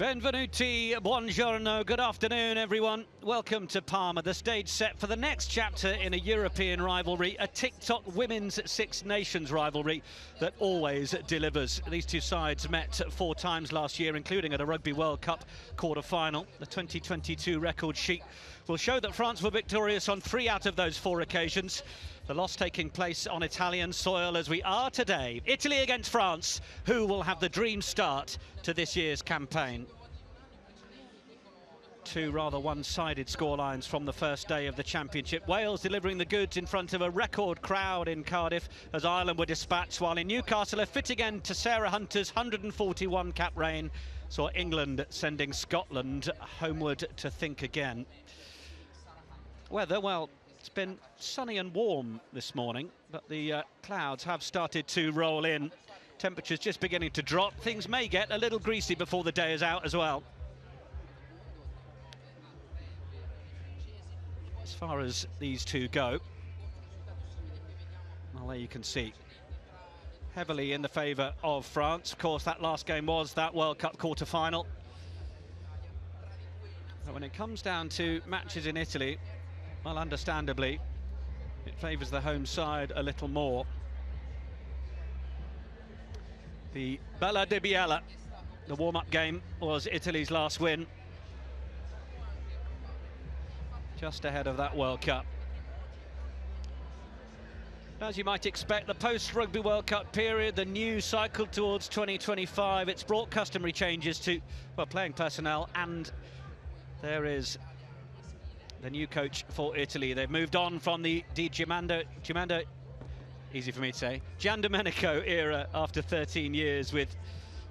Benvenuti, buongiorno, good afternoon everyone. Welcome to Parma, the stage set for the next chapter in a European rivalry, a TikTok Women's Six Nations rivalry that always delivers. These two sides met 4 times last year, including at a Rugby World Cup quarter-final. The 2022 record sheet will show that France were victorious on 3 out of those 4 occasions. The loss taking place on Italian soil as we are today. Italy against France. Who will have the dream start to this year's campaign? 2 rather one-sided scorelines from the first day of the championship. Wales delivering the goods in front of a record crowd in Cardiff as Ireland were dispatched, while in Newcastle a fitting end to Sarah Hunter's 141 cap reign saw England sending Scotland homeward to think again. Weather, well, it's been sunny and warm this morning, but the clouds have started to roll in. Temperatures just beginning to drop. Things may get a little greasy before the day is out as well. As far as these two go, well, there you can see, heavily in the favour of France. Of course, that last game was that World Cup quarter-final. But when it comes down to matches in Italy, well, understandably, it favours the home side a little more. The Bella di Biella, the warm-up game, was Italy's last win, just ahead of that World Cup. As you might expect, the post-Rugby World Cup period, the new cycle towards 2025, it's brought customary changes to, well, playing personnel, and there is the new coach for Italy. They've moved on from the easy for me to say, Giandomenico era after 13 years with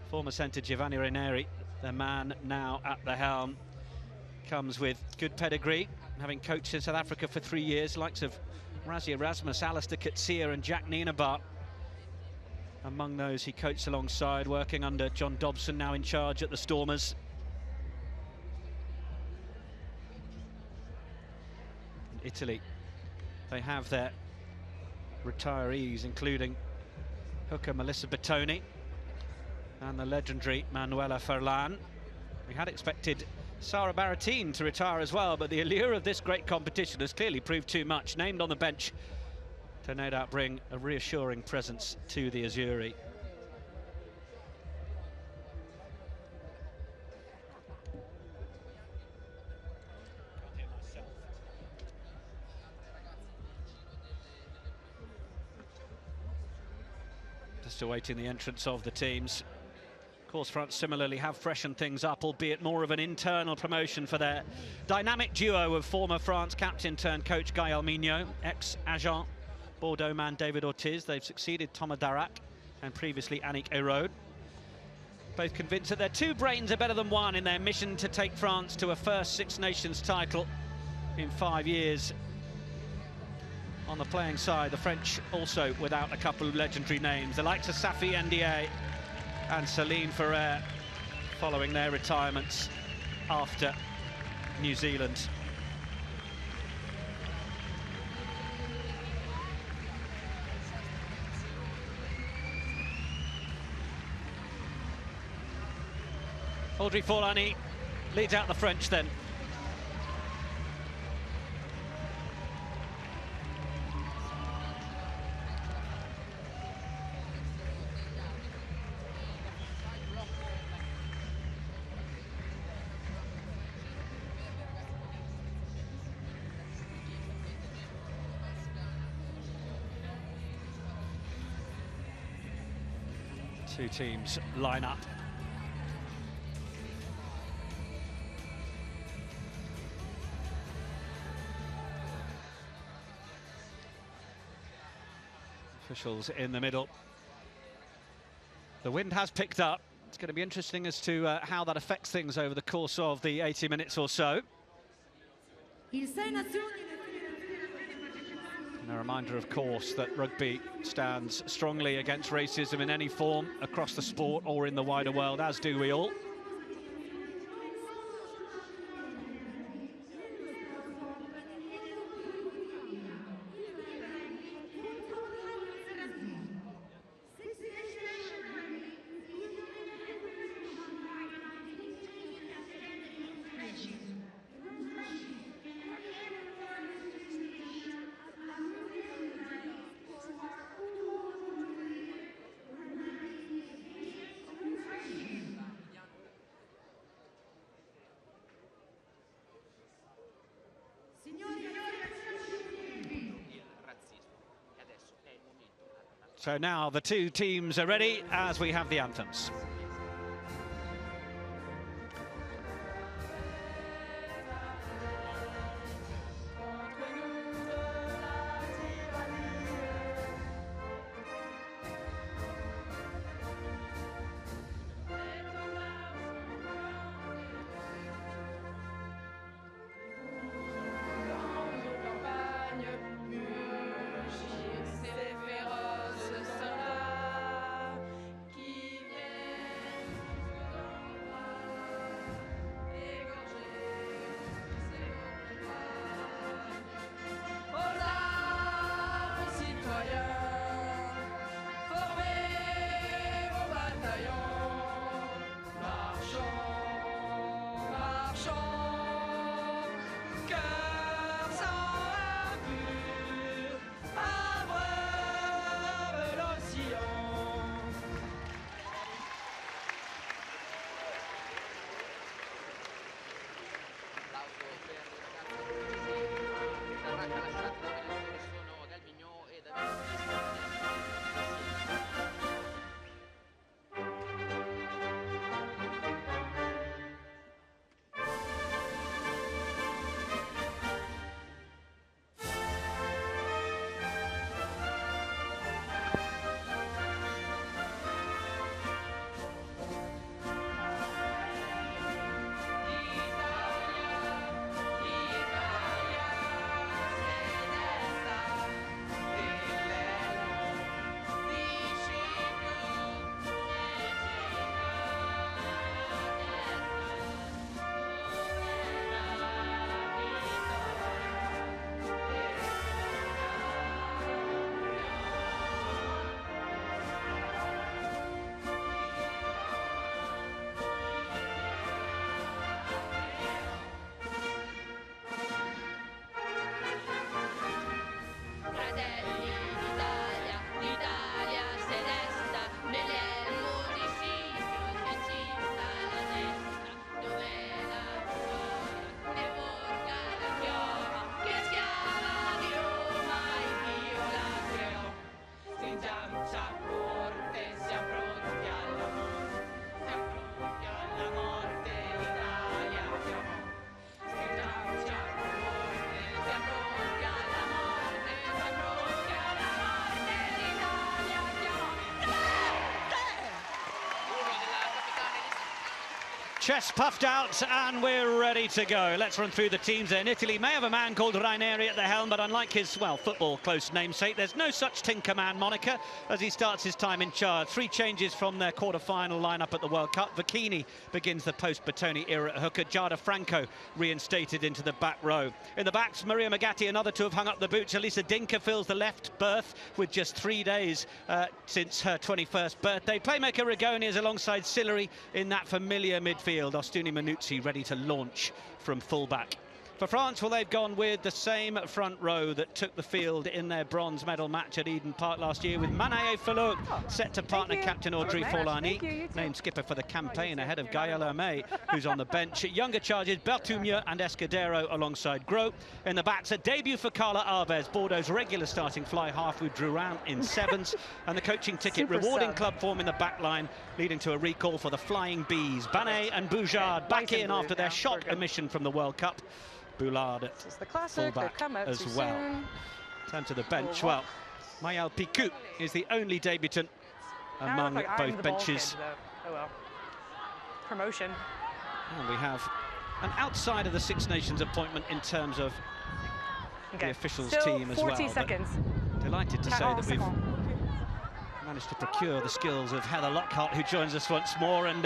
former centre Giovanni Ranieri. The man now at the helm comes with good pedigree, having coached in South Africa for 3 years, likes of Rassie Erasmus, Alistair Coetzee and Jack Nienaber. Among those he coached alongside, working under John Dobson, now in charge at the Stormers. Italy, they have their retirees, including hooker Melissa Bertoni and the legendary Manuela Furlan. We had expected Sara Baratine to retire as well, but the allure of this great competition has clearly proved too much. Named on the bench to no doubt bring a reassuring presence to the Azzurri. Just awaiting the entrance of the teams. Of course, France similarly have freshened things up, albeit more of an internal promotion for their dynamic duo of former France captain turned coach Guy Almigno, ex-Agent Bordeaux man David Ortiz. They've succeeded Thomas Darac and previously Annick Hérault. Both convinced that their 2 brains are better than 1 in their mission to take France to a first Six Nations title in 5 years. On the playing side, the French also without a couple of legendary names, the likes of Safi Ndiaye and Celine Ferrer, following their retirements after New Zealand. Audrey Forlani leads out the French then. Two teams line up. Officials in the middle. The wind has picked up. It's going to be interesting as to how that affects things over the course of the 80 minutes or so. And a reminder, of course, that rugby stands strongly against racism in any form across the sport or in the wider world, as do we all. So now the two teams are ready as we have the anthems. Chest puffed out and we're ready to go. Let's run through the teams then. Italy may have a man called Ranieri at the helm, but unlike his, well, football close namesake, there's no such tinker man moniker as he starts his time in charge. 3 changes from their quarter-final lineup at the World Cup. Vecchini begins the post-Bertoni era at hooker. Giada Franco reinstated into the back row. In the backs, Maria Magatti, another to have hung up the boots. Elisa Dinka fills the left berth with just 3 days since her 21st birthday. Playmaker Rigoni is alongside Sillery in that familiar midfield. Ostuni Manuzzi ready to launch from fullback. For France, well, they've gone with the same front row that took the field in their bronze medal match at Eden Park last year, with Manae Falot set to partner captain Audrey Forlani, named skipper for the campaign ahead of Gaëlle May, who's on the bench. Younger charges Bertumieux and Escudero alongside Gros. In the backs, a debut for Carla Alves, Bordeaux's regular starting fly half with Drouin in sevens, and the coaching ticket rewarding club form in the back line, leading to a recall for the Flying Bees. Banet and Boujard back in after their shock omission from the World Cup. Boulard at fullback as well. Turn to the bench. Well, Mayal Picou is the only debutant among both benches. Oh well. Promotion. And we have an outside of the Six Nations appointment in terms of the officials team as well. 40 seconds. Delighted to say that we've managed to procure the skills of Heather Lockhart, who joins us once more. And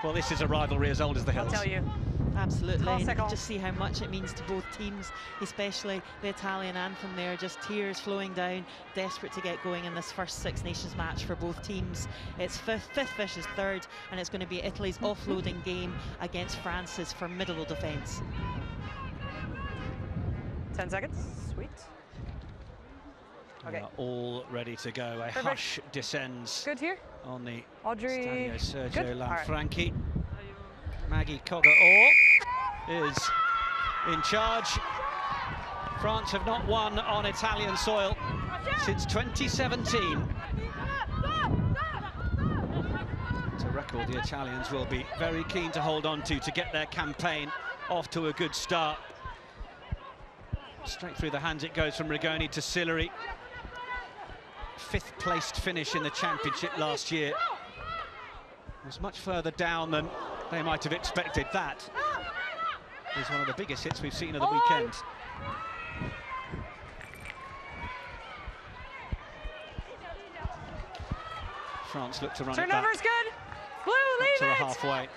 well, this is a rivalry as old as the hills. I'll tell you. Absolutely, and you can just see how much it means to both teams, especially the Italian anthem there, just tears flowing down, desperate to get going in this first Six Nations match for both teams. It's fifth versus third, and it's going to be Italy's offloading game against France's formidable defence. 10 seconds, sweet. Okay. All ready to go. A hush descends on the Stadio Sergio Lanfranchi. Right. Maggie Cogger-Orr is in charge. France have not won on Italian soil since 2017. record the Italians will be very keen to hold on to get their campaign off to a good start. Straight through the hands it goes from Rigoni to Sillery. 5th placed finish in the championship last year. It was much further down than they might have expected. That is one of the biggest hits we've seen of the weekend. France look to run it back. Turnover's good. Blue, leave up to the it. halfway.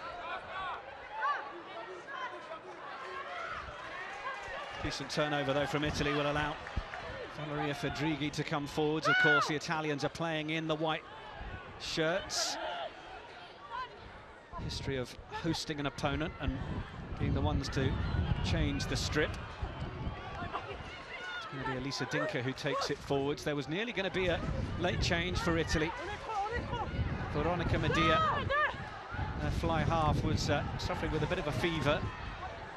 Decent turnover though from Italy will allow Valeria Fedrighi to come forwards. Of course, the Italians are playing in the white shirts. History of hosting an opponent and being the ones to change the strip. It's going to be Elisa Dinker who takes it forwards. There was nearly going to be a late change for Italy. Veronica Medea, her fly half, was suffering with a bit of a fever,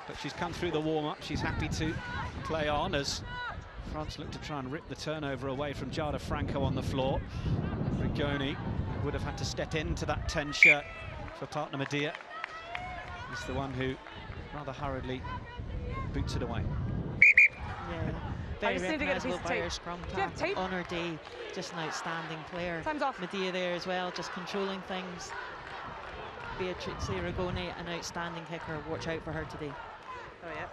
but she's come through the warm-up. She's happy to play on as France look to try and rip the turnover away from Giada Franco on the floor. Rigoni would have had to step into that 10 shirt for partner Medea. He's the one who rather hurriedly boots it away. Yeah, very recognisable by her scrum tackle on her day. Just an outstanding player. Time's off. Medea there as well, just controlling things. Beatrice Rigoni, an outstanding kicker. Watch out for her today. Oh yeah.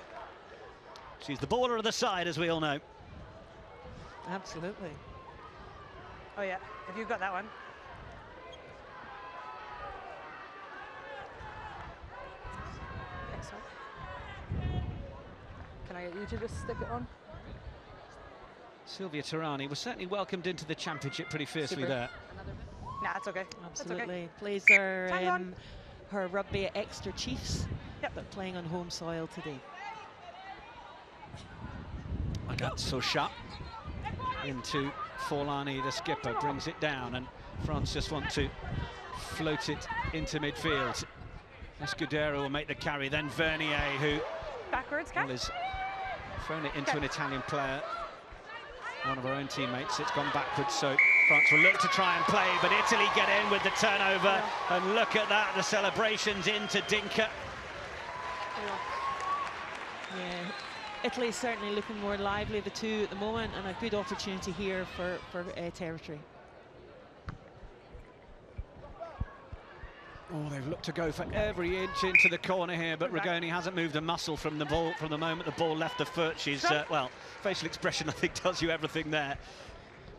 She's the baller of the side, as we all know. Absolutely. Oh yeah, if you've got that one. Next one. Can I get you to just stick it on? Sylvia Tirani was certainly welcomed into the championship pretty fiercely there. Nah, it's okay. Absolutely. It's okay. Plays her rugby at Exeter Chiefs, but playing on home soil today. Agazzo shot into Forlani, the skipper, brings it down, and France just want to float it into midfield. Escudero will make the carry, then Vernier, who backwards has thrown it into an Italian player, one of her own teammates. It's gone backwards, so France will look to try and play, but Italy get in with the turnover, and look at that, the celebrations into Dinka. Yeah, Italy certainly looking more lively, the two at the moment, and a good opportunity here for territory. Oh, they've looked to go for every inch into the corner here, but Rigoni hasn't moved a muscle from the ball from the moment the ball left the foot. She's, well, facial expression, I think, tells you everything there.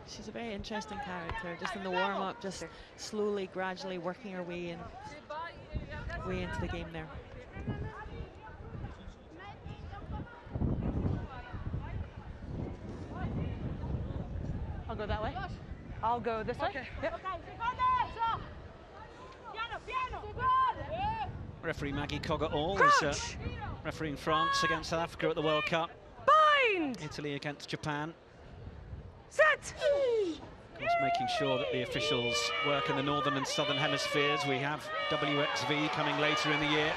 She's a very interesting character, just in the warm-up, just slowly, gradually working her way into the game there. I'll go that way. I'll go this way. Yep. Referee Maggie Cogger-All is refereeing France against South Africa at the World Cup. Bind! Italy against Japan. Set! Of course, making sure that the officials work in the northern and southern hemispheres. We have WXV coming later in the year.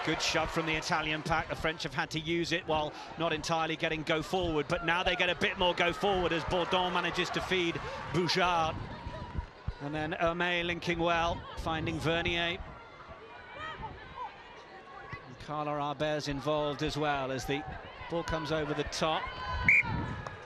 Good shove from the Italian pack. The French have had to use it while not entirely getting go forward, but now they get a bit more go forward as Bourdon manages to feed Bouchard. And then Hermé linking well, finding Vernier. And Carla Arbe's involved as well as the ball comes over the top.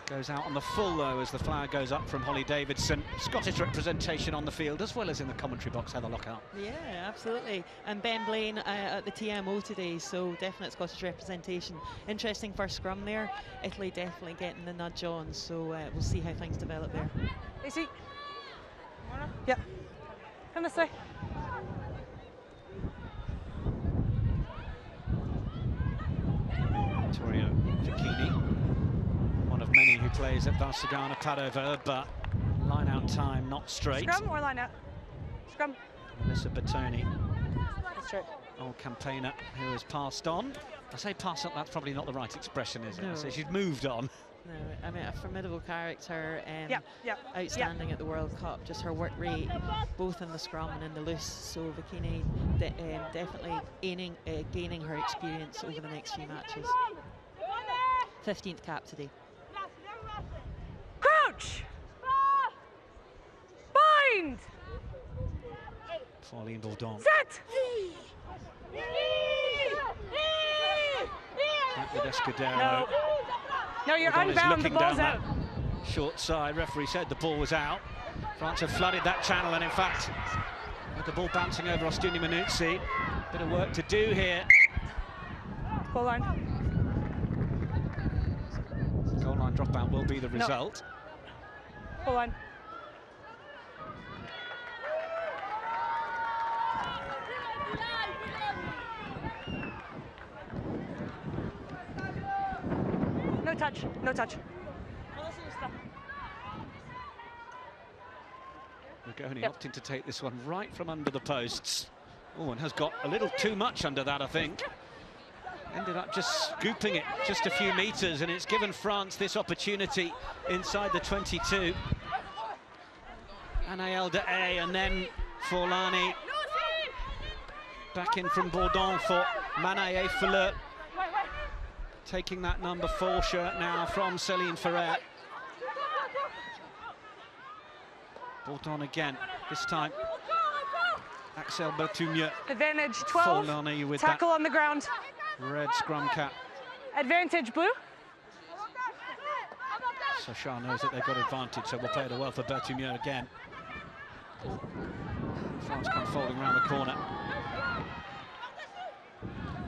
Goes out on the full, though, as the flag goes up from Holly Davidson. Scottish representation on the field, as well as in the commentary box, Heather Lockhart. Yeah, absolutely. And Ben Blaine at the TMO today, so definite Scottish representation. Interesting first scrum there. Italy definitely getting the nudge on, so we'll see how things develop there. AC. Yep. Come this way. Vittorio Vicchini, one of many who plays at Valsugana Padova, but line out time not straight. Scrum or line out? Scrum. Melissa Bertoni, Straight. old campaigner who has passed on. I say pass on, that's probably not the right expression, is it? No. I say she's moved on. No, I mean, a formidable character, outstanding at the World Cup, just her work rate, both in the scrum and in the loose, so Vicchini definitely gaining her experience over the next few matches. 15th cap today. Crouch! Bind! Pauline Bourdon. Set! Back with Escudero. No. No, you're Bourdon is unbound, the looking ball's down out. that short side. Referee said the ball was out. France have flooded that channel, and in fact, with the ball bouncing over Ostuni Manuzzi, bit of work to do here. Goal line. Goal line dropout will be the result. Goal line. No touch, no touch. Rigoni opting to take this one right from under the posts. Oh, and has got a little too much under that, I think. Ended up just scooping it just a few meters, and it's given France this opportunity inside the 22. Anaël de A, and then Forlani. Back in from Bourdon for Manaye Fleur. Taking that number 4 shirt now from Céline Ferrer. Bourdon again, this time Axel Bertumieux. Advantage 12, Forlani with tackle on the ground. Red scrum cap. Advantage blue. Sochar knows that they've got advantage, so we'll play it well for Bertumieux again. France come folding around the corner.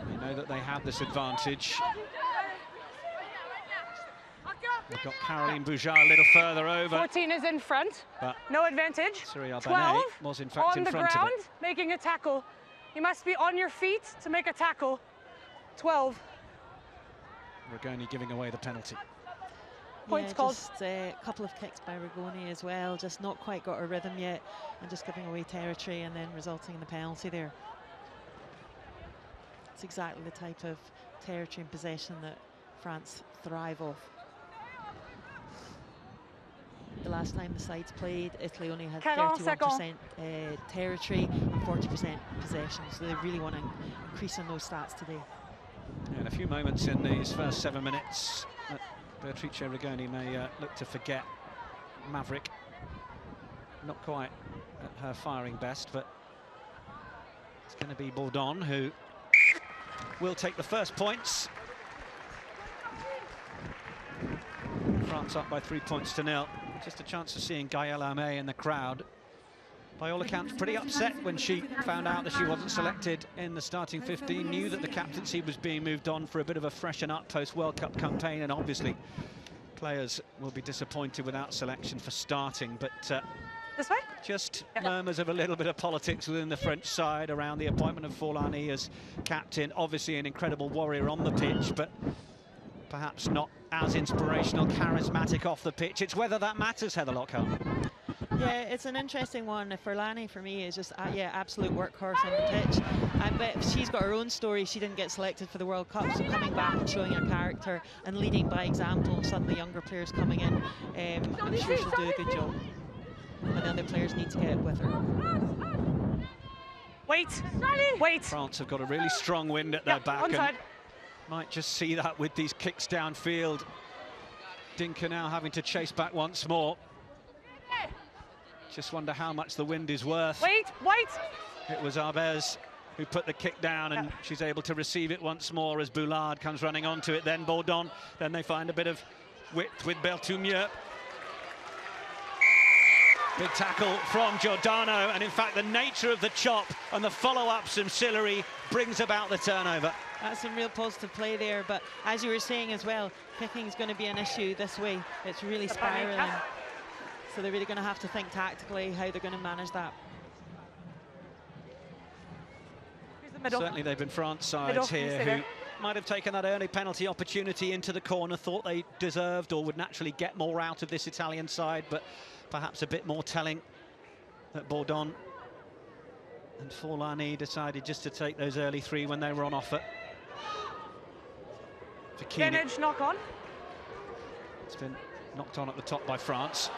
They know that they have this advantage. They've got Caroline Boujard a little further over. 14 is in front, But no advantage. Cyril 12 Benet was in fact on in the front ground, of it. making a tackle. You must be on your feet to make a tackle. 12. Rigoni giving away the penalty. Points called. Just a couple of kicks by Rigoni as well, just not quite got a rhythm yet, and just giving away territory and then resulting in the penalty there. It's exactly the type of territory and possession that France thrive off. The last time the sides played, Italy only had 31% territory and 40% possession, so they really want to increase on those stats today. Yeah, in a few moments in these first 7 minutes, Beatrice Rigoni may look to forget Maverick. Not quite at her firing best, but it's going to be Bourdon who will take the first points. France up by 3 points to 0. Just a chance of seeing Gaëlle Amé in the crowd. By all accounts, pretty upset when she found out that she wasn't selected in the starting 15. Knew that the captaincy was being moved on for a bit of a freshen up post-World Cup campaign, and obviously players will be disappointed without selection for starting. But This way? just murmurs of a little bit of politics within the French side around the appointment of Forlani as captain. Obviously an incredible warrior on the pitch, but perhaps not as inspirational, charismatic off the pitch. It's whether that matters, Heather Lockhart. Yeah, it's an interesting one. Forlani, for me, is just, absolute workhorse on the pitch. I bet she's got her own story. She didn't get selected for the World Cup, so coming back and showing her character and leading by example, some of the younger players coming in, I'm sure she'll do a good job. And the other players need to get with her. Wait, wait. France have got a really strong wind at their back. Onside. And might just see that with these kicks downfield. Dinker now having to chase back once more. Just wonder how much the wind is worth. Wait. It was Arbez who put the kick down, and she's able to receive it once more as Boulard comes running onto it. Then Bourdon. Then they find a bit of width with Bertumieux. Big tackle from Giordano, and in fact the nature of the chop and the follow-ups from Sillery brings about the turnover. That's some real positive play there, but as you were saying as well, kicking is going to be an issue this way. It's really spiralling. So they're really going to have to think tactically how they're going to manage that. Certainly they've been France sides here who might have taken that early penalty opportunity into the corner, thought they deserved or would naturally get more out of this Italian side, but perhaps a bit more telling that Bourdon and Forlani decided just to take those early 3 when they were on offer. Advantage knock on. It's been knocked on at the top by France.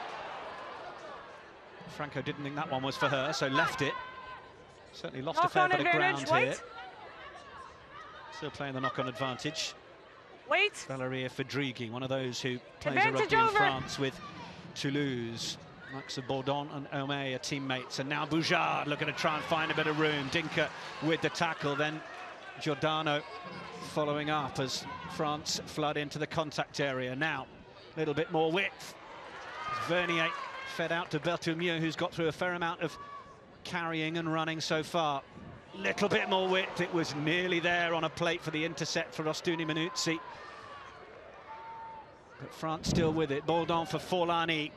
Franco didn't think that one was for her, so left it. Certainly lost a fair bit of ground here. Still playing the knock-on advantage. Wait. Valeria Fedrighi, one of those who plays a rugby in France with Toulouse. Max Bourdon and Omé are teammates, and now Boujard looking to try and find a bit of room. Dinka with the tackle, then Giordano following up as France flood into the contact area. Now, a little bit more width. Vernier fed out to Berthoumieux, who's got through a fair amount of carrying and running so far. Little bit more width. It was nearly there on a plate for the intercept for Rostuni Manuzzi. But France still with it. Bourdon for Forlani.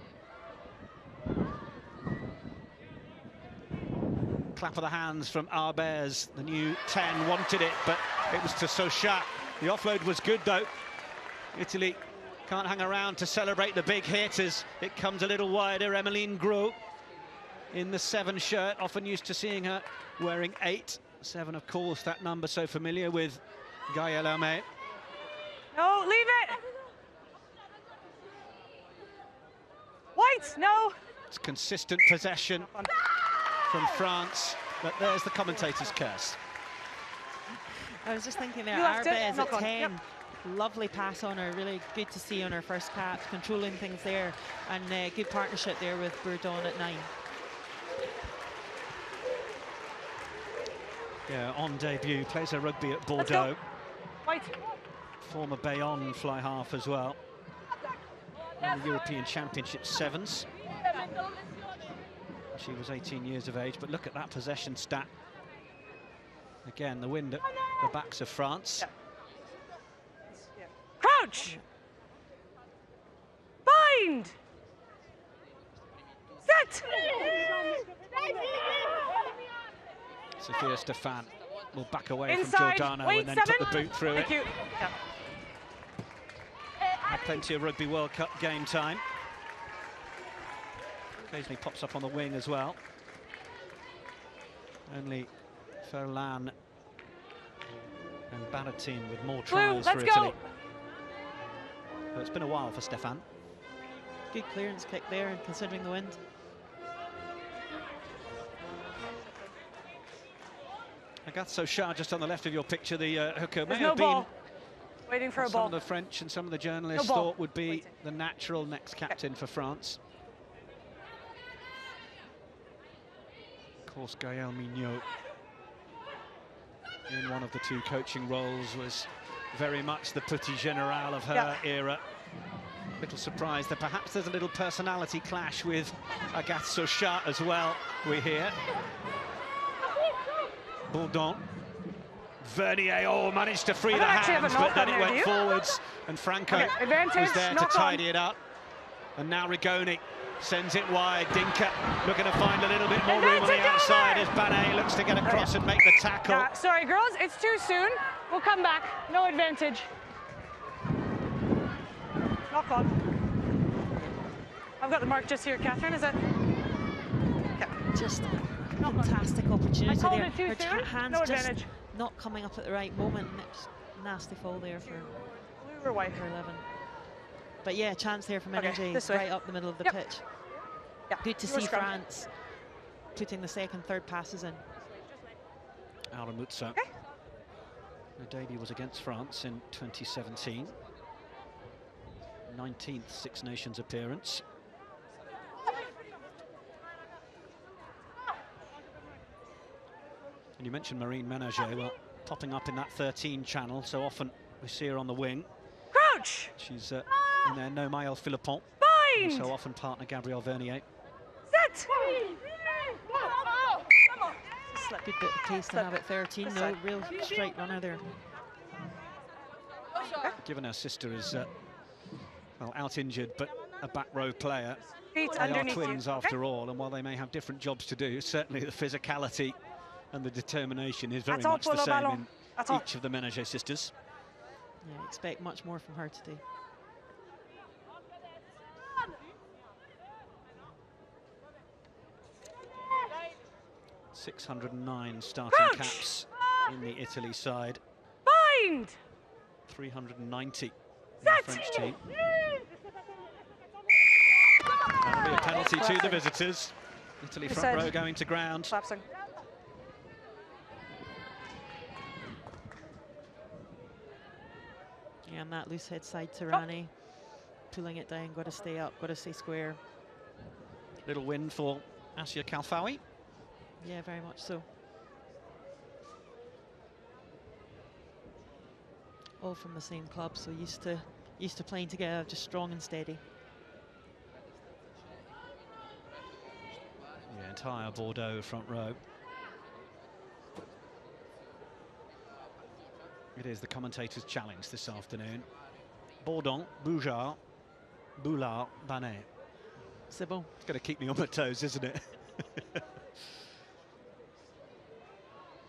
Clap of the hands from Arbez. The new 10 wanted it, but it was to Sochat. The offload was good, though. Italy can't hang around to celebrate the big hit as it comes a little wider. Emmeline Gros in the 7 shirt, often used to seeing her wearing 8. 7, of course, that number so familiar with Gaël Omé. No, leave it! White, no! It's consistent possession from France, but there's the commentator's curse. I was just thinking there, You left it, Arbez knock at on. 10. Yep. Lovely pass on her, really good to see on her first cap, controlling things there, and good partnership there with Bourdon at 9. Yeah, on debut, plays her rugby at Bordeaux. White. Former Bayonne fly half as well. In the European Championship 7s. She was 18 years of age, but look at that possession stat. Again, the wind at the backs of France. Yeah. Crouch! Bind! Set! Sophia Stefan will back away Inside. from Giordano Wait, and then 7. took the boot through Thank it. you. Yeah. Had plenty of Rugby World Cup game time. Occasionally pops up on the wing as well. Only Ferland and Baratin with more tries for let's Italy. go. But it's been a while for Stefan. Good clearance kick there, and considering the wind. Agathe Sochat just on the left of your picture, the hooker may There's no have been ball. Waiting for a some ball. of the French and some of the journalists No ball. thought would be Waiting. the natural next captain for France. Of course, Gaël Mignot, in one of the 2 coaching roles, was very much the petit général of her era. Little surprised that perhaps there's a little personality clash with Agathe Sochat as well, we hear. Bourdon. Vernier, managed to free the hands, but then it went forwards, and Franco was there to tidy it up. And now Rigoni sends it wide. Dinka looking to find a little bit more room on the outside as Banet looks to get across and make the tackle. Yeah, sorry, girls, it's too soon. We'll come back. No advantage. Knock on. I've got the mark just here, Catherine. Is it? Okay. Just fantastic opportunity I called there. it too Her soon. hands No just advantage. not coming up at the right moment. And it's nasty fall there for We were white. number 11. But yeah, chance there from energy this way. right up the middle of the Yep. pitch. Yeah. Good to Your see scrum. France putting the 2nd, 3rd passes in. Aramutsa. Okay. Her debut was against France in 2017. 19th Six Nations appearance. And you mentioned Marine Ménager, well, popping up in that 13 channel, so often we see her on the wing. Crouch! She's in there, no Maëlle Philippon, Bind! so often partner Gabrielle Vernier. Set! Good bit of pace to have at 13. This No side. real straight runner there. Given her sister is, well, out injured, but a back row player. Feet They are underneath twins you. after all, and while they may have different jobs to do, certainly the physicality and the determination is very That's all much the pour le same ballon. in That's all. each of the Ménager sisters. Yeah, expect much more from her today. .609 starting Crouch! caps in the Italy side. Bind! 390 in Set! the French team. That'll be a penalty to the visitors. Italy This front side. row going to ground. Collapsing. Yeah, and that loose head side to Rani. Pulling it down, got to stay up, got to stay square. Little win for Asia Kalfawi. Yeah, very much so. All from the same club, so used to playing together, just strong and steady. The entire Bordeaux front row. It is the commentators' challenge this afternoon. Bourdon, Boujard, Boulard, Banet. C'est bon. It's going to keep me on my toes, isn't it?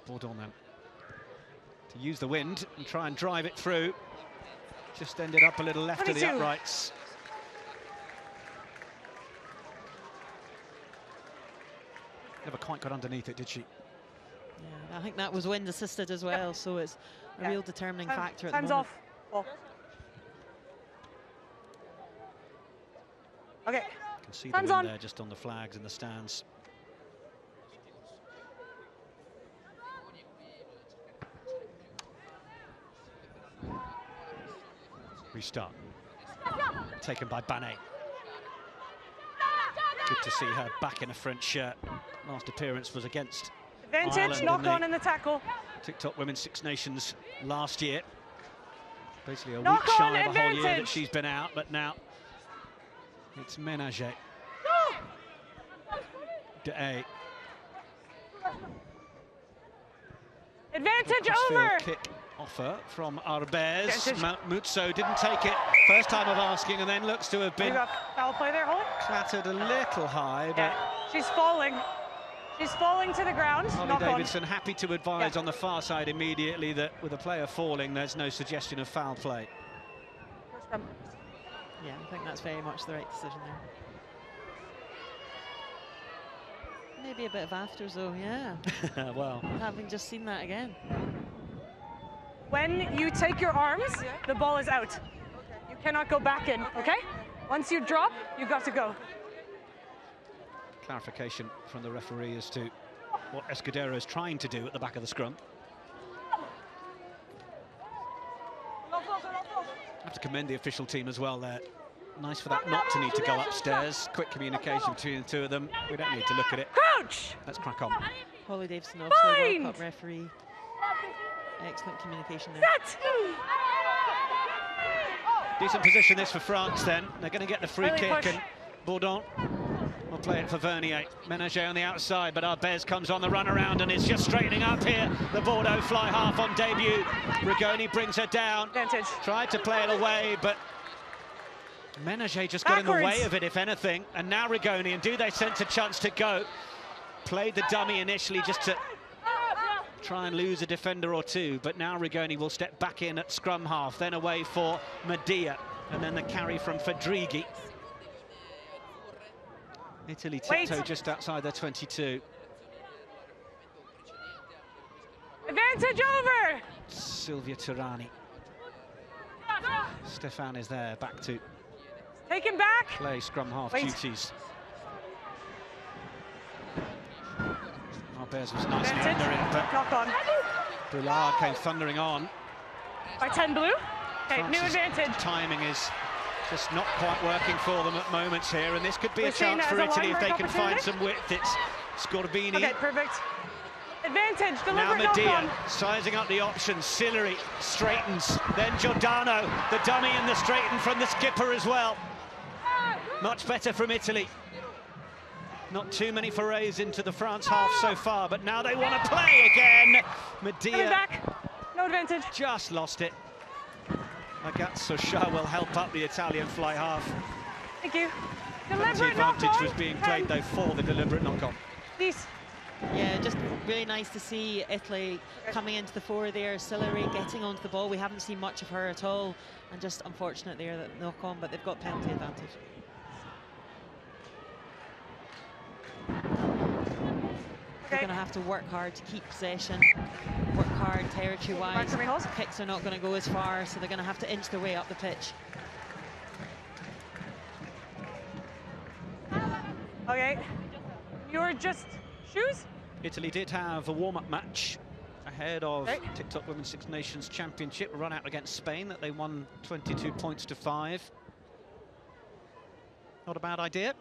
Bourdon then. To use the wind and try and drive it through. Just ended up a little left 22. of the uprights. Never quite got underneath it, did she? Yeah, I think that was wind assisted as well, so it's a real determining factor at the Time's moment. off. Ball. Okay. You can see Time's the wind on. there just on the flags in the stands. Restart. Taken by Banet. Good to see her back in a French shirt. Last appearance was against Advantage, Ireland knock on in the tackle. TikTok Women's Six Nations last year. Basically a Knock week on, shy of a whole year that advantage. she's been out, but now it's Ménager. De Advantage crossfield over. kick offer from Arbez. Advantage. Mutso didn't take it first time of asking, and then looks to have You been got foul play there, Holly? clattered a little high, but Yeah. She's falling. She's falling to the ground. Holly Knock on. Davidson happy to advise Yeah. on the far side immediately that with a player falling, there's no suggestion of foul play. Yeah, I think that's very much the right decision there. Maybe a bit of afters though, yeah. Well, Having just seen that again. When you take your arms, the ball is out. You cannot go back in, okay? Once you drop, you got to go. clarification from the referee as to what Escudero is trying to do at the back of the scrum. I have to commend the official team as well there. Nice for that not to need to go upstairs. Quick communication between the two of them. We don't need to look at it. Crouch! Let's crack on. Holly Davidson, obviously Bind! World Cup referee. Excellent communication there. Set! Decent position this for France then. They're going to get the free Early kick, push. and Bourdon will play it for Vernier. Ménager on the outside, but Arbez comes on the run around and is just straightening up here. The Bordeaux fly half on debut. Rigoni brings her down. Advantage. Tried to play it away, but Ménager just got in the way Backwards. of it, if anything. And now Rigoni, and do they sense a chance to go? Played the dummy initially just to try and lose a defender or two, but now Rigoni will step back in at scrum half, then away for Medea, and then the carry from Fedrighi. Italy tiptoe just outside their 22. Advantage over! Silvia Turani. Stefan is there, back to Take him back. play scrum half Wait. duties. Arbez was nicely Advantage. under it, but Knock on. Boulard came thundering on. By 10 blue. Okay, new France's advantage. timing is just not quite working for them at moments here, and this could be We're a seeing chance it for as a Italy if they line can break find opportunity. some width. It's Scorbini. Okay, perfect. Advantage, Now deliberate knock Medea on. sizing up the options. Sillery straightens, then Giordano, the dummy and the straighten from the skipper as well. Much better from Italy. Not too many forays into the France half so far, but now they want to play again. Coming Medea back. No advantage. just lost it. Ragazzo Shah will help up the Italian fly half. Thank you. The Deliberate knock advantage on. was being played though for the deliberate knock-on. Please. Yeah, just really nice to see Italy coming into the fore there. Sillery getting onto the ball. We haven't seen much of her at all, and just unfortunate there that knock on, but they've got penalty advantage. They're going to have to work hard to keep possession, work hard territory-wise. Back to me, Hoss. Kicks are not going to go as far, so they're going to have to inch their way up the pitch. Okay. You're just shoes? Italy did have a warm-up match ahead of Okay. TikTok Women's Six Nations Championship run out against Spain that they won 22 points to 5. Not a bad idea.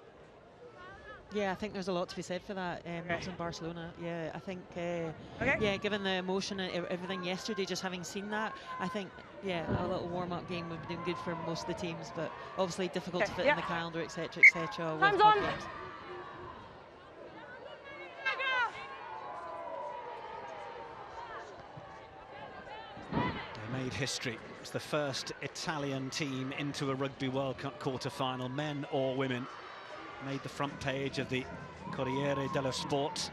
Yeah, I think there's a lot to be said for that. That's in Barcelona. Yeah, I think, yeah, given the emotion and everything yesterday, just having seen that, I think, yeah, a little warm-up game would be doing good for most of the teams, but obviously difficult to fit in the calendar, etc., etc. Time's on. Games. They made history. It's the first Italian team into a Rugby World Cup quarter-final, men or women. Made the front page of the Corriere dello Sport,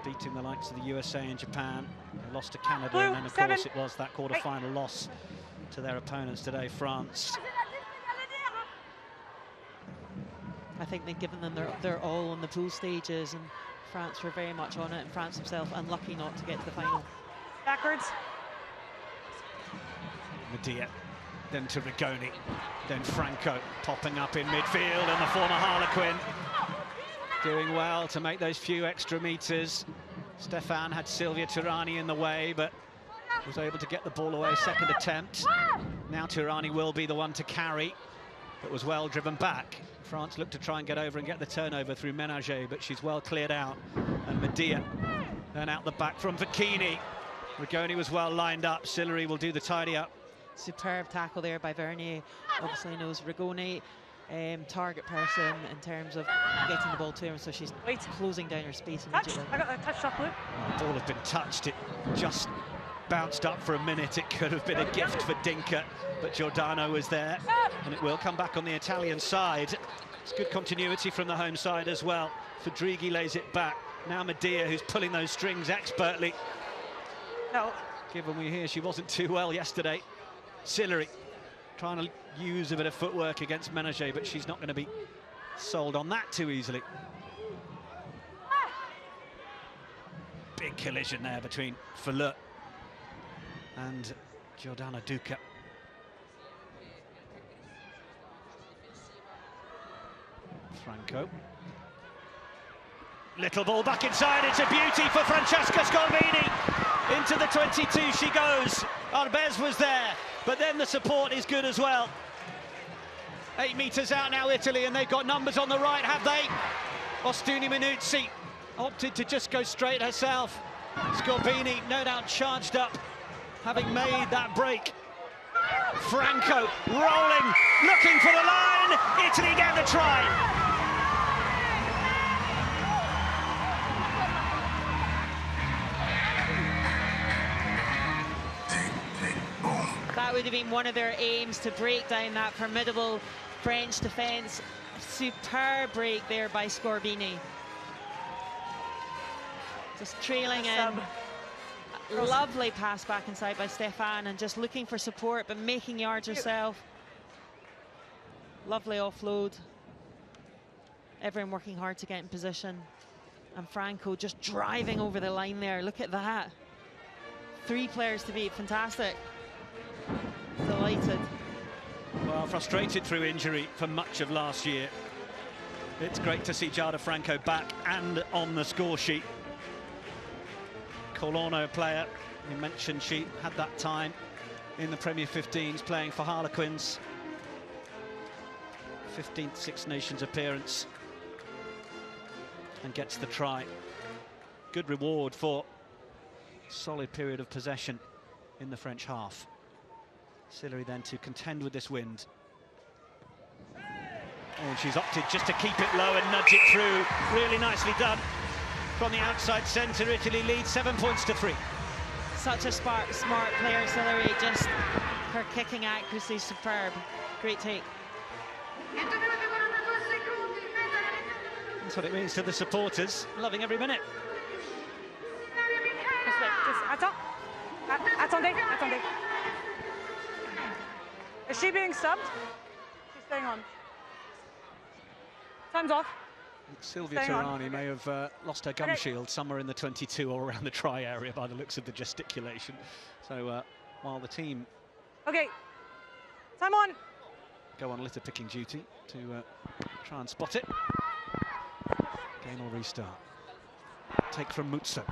beating the likes of the USA and Japan. They lost to Canada, and then of course it was that quarter-final loss to their opponents today, France. I think they've given them their all on the pool stages, and France were very much on it, and France himself unlucky not to get to the final. Backwards. Medea, then to Rigoni, then Franco popping up in midfield, and the former Harlequin doing well to make those few extra meters. Stefan had Silvia Tirani in the way, but was able to get the ball away second attempt. Now Tirani will be the one to carry, but was well driven back. France looked to try and get over and get the turnover through Ménager, but she's well cleared out. And Medea then out the back from Bikini. Rigoni was well lined up. Sillery will do the tidy up. Superb tackle there by Vernier. Obviously knows Rigoni, target person in terms of getting the ball to him, so she's closing down her space immediately. I got a touch shot, Blue. The ball had been touched. It just bounced up for a minute. It could have been a gift for Dinka, but Giordano was there, and it will come back on the Italian side. It's good continuity from the home side as well. Fadrighi lays it back. Now Medea, who's pulling those strings expertly. No. Given we hear she wasn't too well yesterday. Sillery trying to use a bit of footwork against Ménager, but she's not going to be sold on that too easily. Big collision there between Fleur and Giordano Duca. Franco. Little ball back inside, it's a beauty for Francesca Scolvini. Into the 22 she goes. Arbez was there, but then the support is good as well. 8 meters out now, Italy, and they've got numbers on the right, have they? Ostuni Minuzzi opted to just go straight herself. Scolvini, no doubt charged up, having made that break. Franco rolling, looking for the line. Italy get the try. That would have been one of their aims, to break down that formidable French defence. Superb break there by Scorbini. Just trailing in. Lovely pass back inside by Stefan, and just looking for support but making yards herself. Lovely offload. Everyone working hard to get in position. And Franco just driving over the line there. Look at that. 3 players to beat. Fantastic. Delighted. Well, frustrated through injury for much of last year. It's great to see Giada Franco back and on the score sheet. Colorno player, you mentioned she had that time in the Premier 15s playing for Harlequins. 15th Six Nations appearance, and gets the try. Good reward for solid period of possession in the French half. Sillery then to contend with this wind. Oh, she's opted just to keep it low and nudge it through. Really nicely done. From the outside centre, Italy leads 7 points to 3. Such a smart player, Sillery. Just her kicking accuracy is superb. Great take. That's what it means to the supporters. Loving every minute. Attendez. Is she being subbed? She's staying on. Time's off. Sylvia Tirani may have lost her gum shield somewhere in the 22 or around the try area by the looks of the gesticulation. So while the team time on. Go on litter picking duty to try and spot it. Game will restart. Take from Mutso.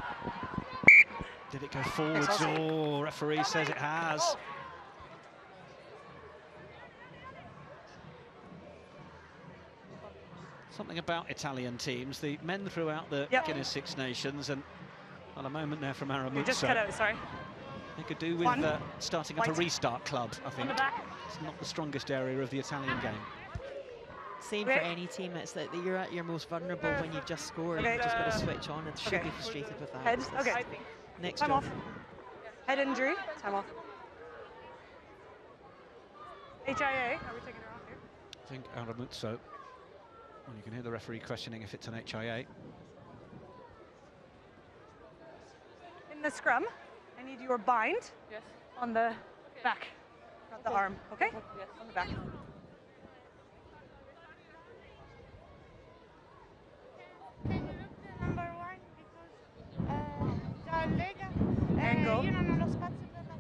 Did it go forwards? Oh, referee says it has. Something about Italian teams, the men throughout the Guinness Six Nations, and on a moment there from Aramuzzo. Just cut out, sorry. They could do with starting up a restart club, I think. It's not the strongest area of the Italian game. Same for any team, it's that you're at your most vulnerable when you've just scored. You've just got to switch on and should be frustrated with that. Head, okay. Next time job. off. Head injury, time off. HIA, are we taking her off here? I think Aramuzzo. Well, you can hear the referee questioning if it's an HIA. In the scrum, I need your bind on the back, not the arm, okay? Yes, on the back. Number 1 because the leg Angle. non lo spazio per la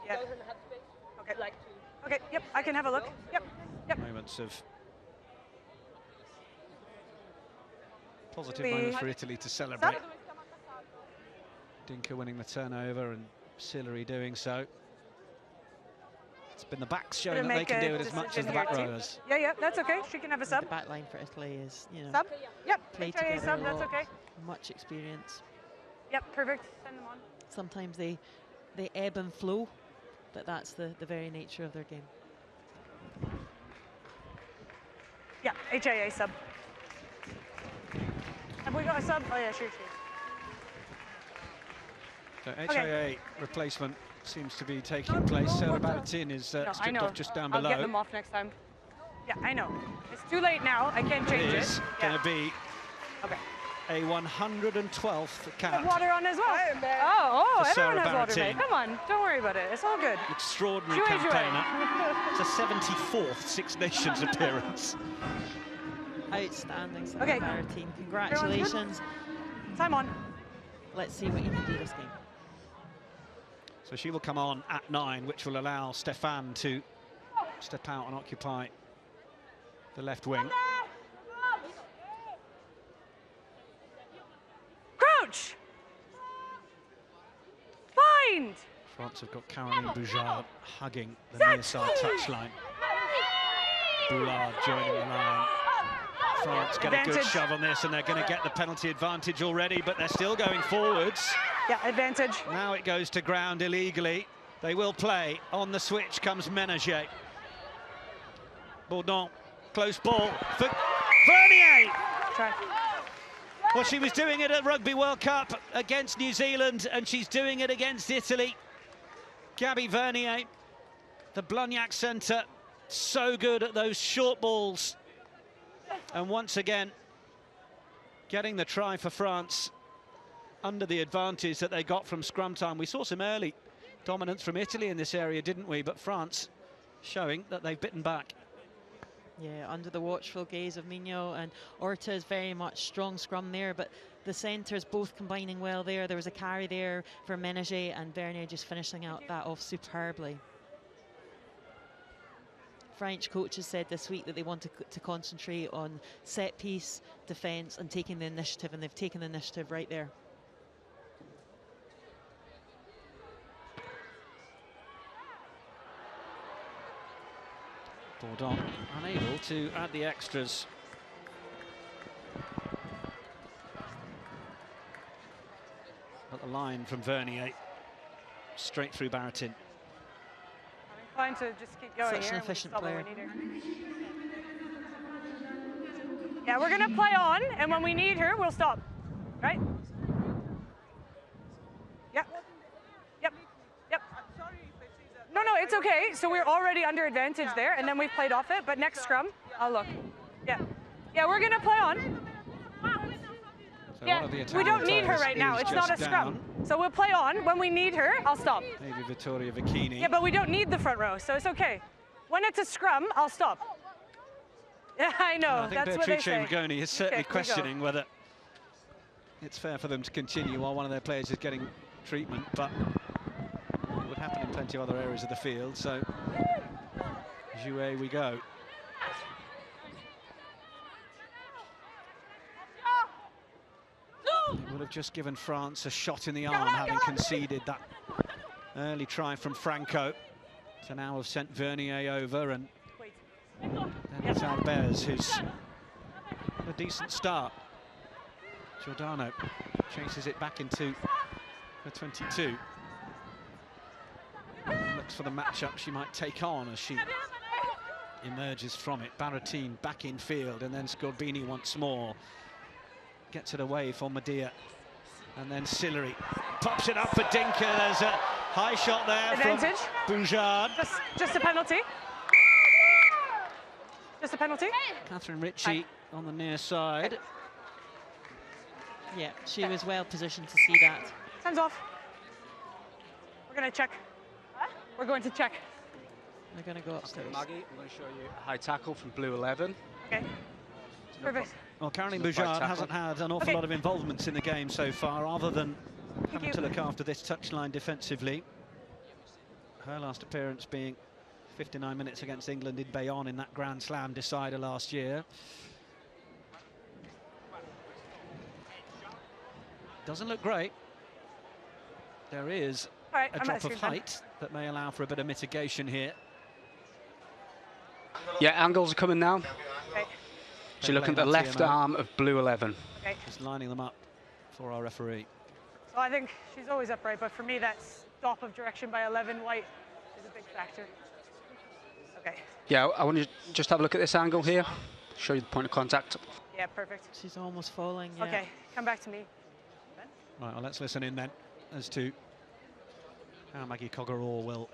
Yeah. Okay. Okay, yep, I can have a look. Yep. Moments of positive moments for Italy to celebrate. Dinka winning the turnover and Sillery doing so. It's been the backs showing that they can do it as much as the back rowers. Yeah, that's okay. She can have a sub. The back line for Italy is, you know, sub. Yep. play HIA together sub. a That's lot, okay. much experience. Yep, perfect. Send them on. Sometimes they ebb and flow, but that's the very nature of their game. Yeah, HIA sub. Have we got a sub? Oh yeah, sure. So HIA replacement seems to be taking place. Sarah Baratin is stripped off just down below. I'll get them off next time. Yeah, I know. It's too late now. I can't change it. It's going to be a 112th cap. Water on as well. Oh, everyone has water, mate. Baratin. Come on, don't worry about it. It's all good. Extraordinary campaigner. It's a 74th Six Nations appearance. Outstanding, Sarah Baratin. Congratulations. Time on. Let's see what you can do this game. So she will come on at 9, which will allow Stefan to step out and occupy the left wing. Crouch! Find! France have got Caroline Boujard hugging the near side touchline. Boulard joining the line. France get a good shove on this and they're going to get the penalty advantage already, but they're still going forwards. Yeah, advantage. Now it goes to ground illegally. They will play. On the switch comes Ménager. Bourdon, close ball for Vernier. Try. Well, she was doing it at Rugby World Cup against New Zealand, and she's doing it against Italy. Gabby Vernier, the Blagnac centre, so good at those short balls. And once again, getting the try for France under the advantage that they got from scrum time. We saw some early dominance from Italy in this area, didn't we? But France showing that they've bitten back. Yeah, under the watchful gaze of Mignot, and Orta is very much strong scrum there, but the centres both combining well there. There was a carry there for Ménager, and Vernier just finishing out that off superbly. French coaches said this week that they want to concentrate on set piece, defence and taking the initiative, and they've taken the initiative right there. Bourdon unable to add the extras. But the line from Vernier, straight through Baratin. I'm inclined to just keep going. Such an efficient player. Yeah, we're gonna play on, and when we need her, we'll stop. Right? Yep. Yep. Yep. No, it's okay. So we're already under advantage there, and then we've played off it. But next scrum, I'll look. Yeah. Yeah, we're gonna play on. So yeah, we don't need her right now. It's not a scrum. So we'll play on. When we need her, I'll stop. Maybe Vittoria Vicchini. Yeah, but we don't need the front row, so it's okay. When it's a scrum, I'll stop. Yeah, I know. I think that's what they say. Beatrice Rigoni is certainly questioning whether it's fair for them to continue while one of their players is getting treatment, but it would happen in plenty of other areas of the field, so Jouet we go. It would have just given France a shot in the arm, having conceded that early try from Franco. So now have sent Vernier over, and then It's Albers, who's a decent start. Giordano chases it back into the 22. Looks for the matchup she might take on as she emerges from it. Baratine back in field, and then Scorbini once more. Gets it away for Medea. And then Sillery pops it up for Dinker. There's a high shot there Advantage. from Boujard. Just a penalty. Just a penalty. Catherine Ritchie on the near side. Yeah, she was well positioned to see that. Hands off. We're going to check. We're going to check. They're going to go upstairs. Maggie, I'm going to show you a high tackle from Blue 11. Okay. Perfect. Well, Caroline Boujard hasn't had an awful lot of involvements in the game so far, other than having to look after this touchline defensively. Her last appearance being 59 minutes against England in Bayonne in that Grand Slam decider last year. Doesn't look great. There is a drop of height that may allow for a bit of mitigation here. Yeah, angles are coming now. Okay. She's looking at the left arm of Blue 11. Okay. Just lining them up for our referee. So I think she's always upright, but for me that stop of direction by 11 white is a big factor. Okay. Yeah, I want you to just have a look at this angle here. Show you the point of contact. Yeah, perfect. She's almost falling. Yeah. Okay, come back to me. Right, well, let's listen in then as to how Maggie Coggerall will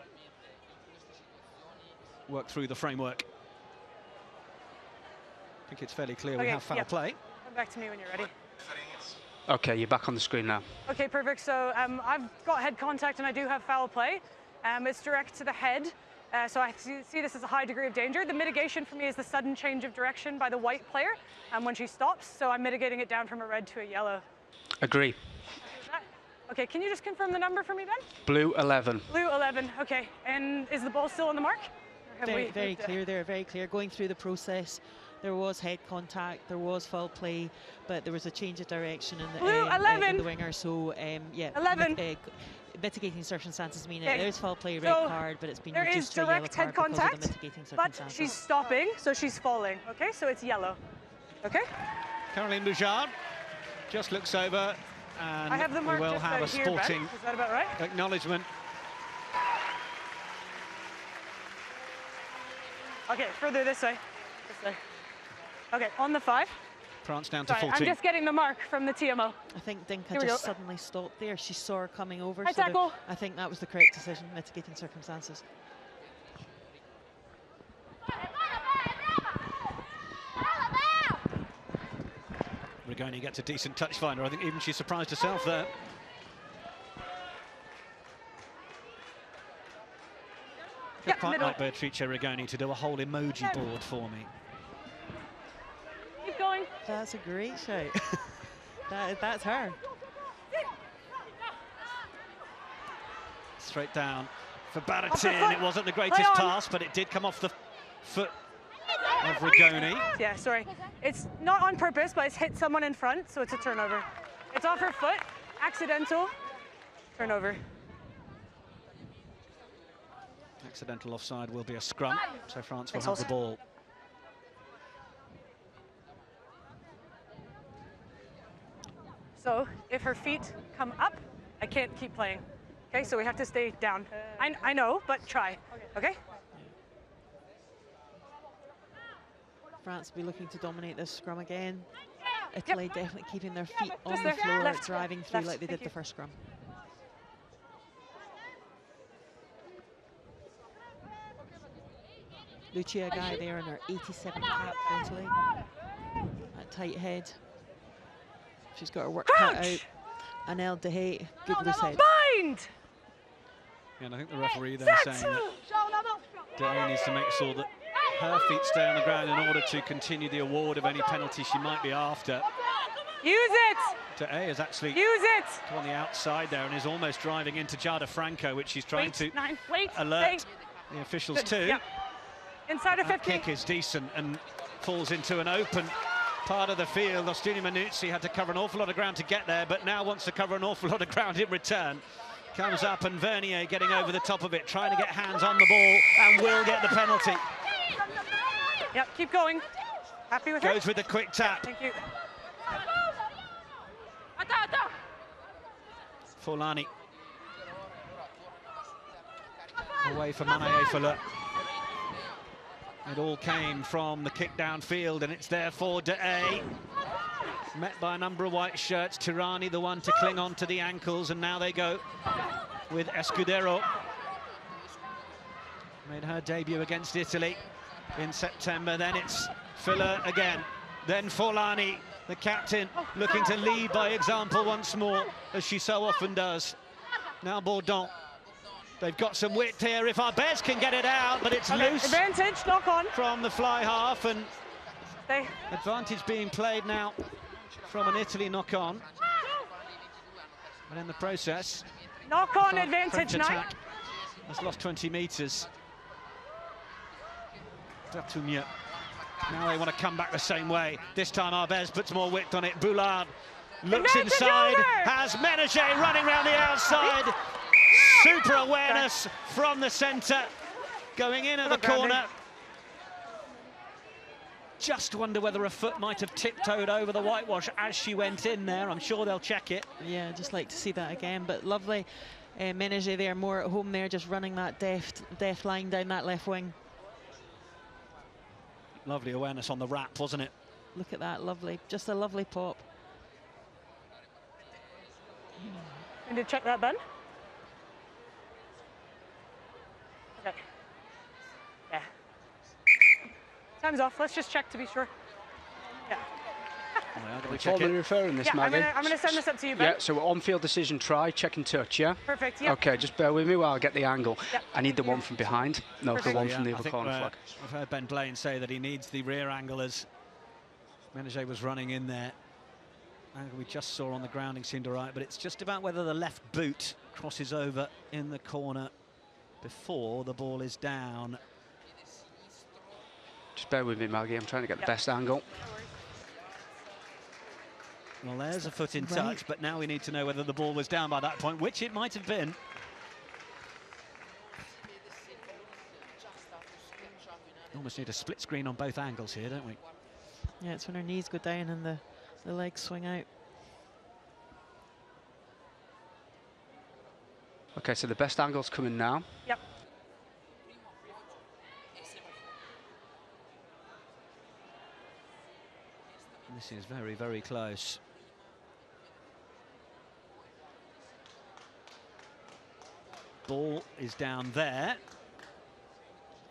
work through the framework. I think it's fairly clear we have foul play. Come back to me when you're ready. Okay, you're back on the screen now. Okay, perfect. So I've got head contact and I do have foul play. It's direct to the head. So I see this as a high degree of danger. The mitigation for me is the sudden change of direction by the white player when she stops. So I'm mitigating it down from a red to a yellow. Agree. Okay, can you just confirm the number for me, Ben? Blue 11. Blue 11, okay. And is the ball still on the mark? Very clear there, very clear. Going through the process, there was head contact, there was foul play, but there was a change of direction in the winger. So, yeah, 11. Mitigating circumstances mean there is foul play, red card, but it's been there reduced is to a yellow direct card head contact, because of the mitigating but circumstances. she's stopping, so she's falling. Okay, so it's yellow. Okay. Caroline Boujard just looks over, and I have the mark we will just have a here, sporting is that about right? acknowledgement. Okay, further this way. This way. Okay, on the 5. France down to Sorry, 14. I'm just getting the mark from the TMO. I think Dinka just suddenly stopped there. She saw her coming over. High tackle. I think that was the correct decision, mitigating circumstances. Rigoni gets a decent touch finder. I think even she surprised herself there. Yeah, quite like Beatrice Rigoni to do a whole emoji board for me. Keep going. That's a great shout. That's her. Straight down for Baratin. It wasn't the greatest pass, but it did come off the foot of Rigoni. Yeah, sorry. It's not on purpose, but it's hit someone in front, so it's a turnover. It's off her foot, accidental, turnover. Accidental offside will be a scrum, so France will have the ball. So if her feet come up, I can't keep playing. Okay, so we have to stay down. I know, but try. Okay? France will be looking to dominate this scrum again. Italy definitely keeping their feet on the there. floor, Left. driving through Left. like they did Thank the first scrum. Lucia Guy there in her 87 cap for Italy. That tight head. She's got her work cut out. Anel De Hay, good loose head. Bind! Yeah, and I think the referee there saying that De Hay needs to make sure that her feet stay on the ground in order to continue the award of any penalty she might be after. Use it! De Hay is actually Use it! on the outside there and is almost driving into Jada Franco, which she's trying to alert the officials to. Yep. Inside of 50. Kick is decent and falls into an open part of the field. Ostuni Manuzzi had to cover an awful lot of ground to get there, but now wants to cover an awful lot of ground in return. Comes up and Vernier getting over the top of it, trying to get hands on the ball and will get the penalty. Yep, keep going. Happy with her? Goes with the quick tap. Thank you. Forlani. Away for Manaefala. It all came from the kick downfield, and it's there for De'Ay. Met by a number of white shirts. Tirani, the one to cling on to the ankles, and now they go with Escudero. Made her debut against Italy in September. Then it's Filler again. Then Forlani, the captain, looking to lead by example once more, as she so often does. Now Bourdon. They've got some width here if Arbez can get it out, but it's loose. Advantage, knock on. From the fly half, and advantage being played now from an Italy knock on. And in the process, knock on advantage now. Has lost 20 metres. Datumia. Now they want to come back the same way. This time Arbez puts more width on it. Boulard looks inside, has Ménager running around the outside. Super awareness from the centre, going in at the corner. Just wonder whether a foot might have tiptoed over the whitewash as she went in there. I'm sure they'll check it. Yeah, I'd just like to see that again, but lovely. Ménager there, more at home there, just running that deft line down that left wing. Lovely awareness on the wrap, wasn't it? Look at that, lovely. Just a lovely pop. And to check that, Ben. Okay. Yeah. Time's off. Let's just check to be sure. Yeah. Which one are you referring this, Maggie? I'm going to send this up to you, Ben. Yeah, so on-field decision try, check and touch, yeah? Perfect, yeah. Okay, just bear with me while I get the angle. Yep. I need the one from behind, no, the one from the other corner flag. I've heard Ben Blaine say that he needs the rear angle as Ménager was running in there. Angle we just saw on the grounding seemed all right, but it's just about whether the left boot crosses over in the corner before the ball is down. Just bear with me, Maggie, I'm trying to get the best angle. Well, there's a foot in touch, but now we need to know whether the ball was down by that point, which it might have been. Almost need a split screen on both angles here, don't we? Yeah, it's when her knees go down and the legs swing out. Okay, so the best angle's coming now. Yep. This is very, very close. Ball is down there.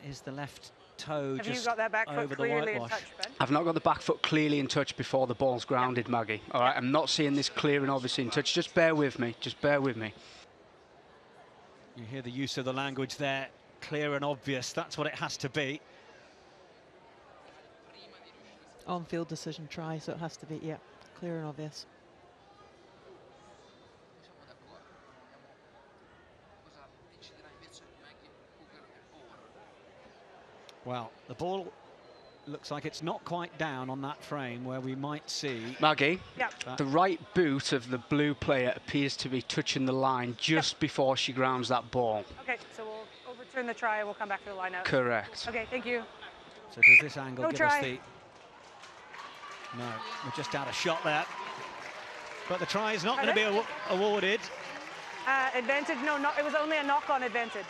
Is the left toe Have just you got that back over foot the clearly in whitewash? touch, Ben? I've not got the back foot clearly in touch before the ball's grounded, Maggie. All right, I'm not seeing this clear and obviously in touch. Just bear with me, just bear with me. You hear the use of the language there, clear and obvious. That's what it has to be. On-field decision try, so it has to be, yeah, clear and obvious. Well, the ball looks like it's not quite down on that frame where we might see... Maggie, Yep. the right boot of the blue player appears to be touching the line just before she grounds that ball. Okay, so we'll overturn the try and we'll come back to the line out. Correct. Okay, thank you. So does this angle give try. us the... No, we're just out of shot there. But the try is not going to be awarded. Advantage, no, it was only a knock-on advantage.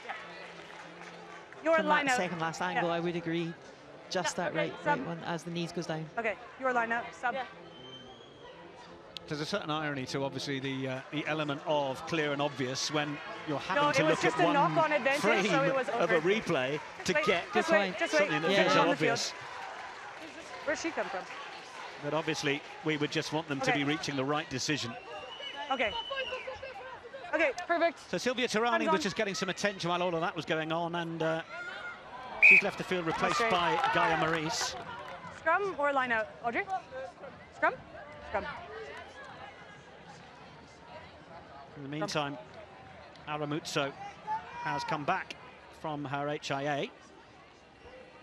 Yeah. Your From line that out. second last angle, I would agree. Just that right one as the knees goes down. Okay, your line out, sub. Yeah. There's a certain irony to obviously the element of clear and obvious when you're having to look at one frame of a replay to get something that feels so obvious. Where's she come from? But obviously we would just want them to be reaching the right decision. Okay. Okay, perfect. So Silvia Tirani was just getting some attention while all of that was going on, and she's left the field replaced by Gaia Maurice. Scrum or line out, Audrey? Scrum? Scrum. In the meantime, Aramuzzo has come back from her HIA,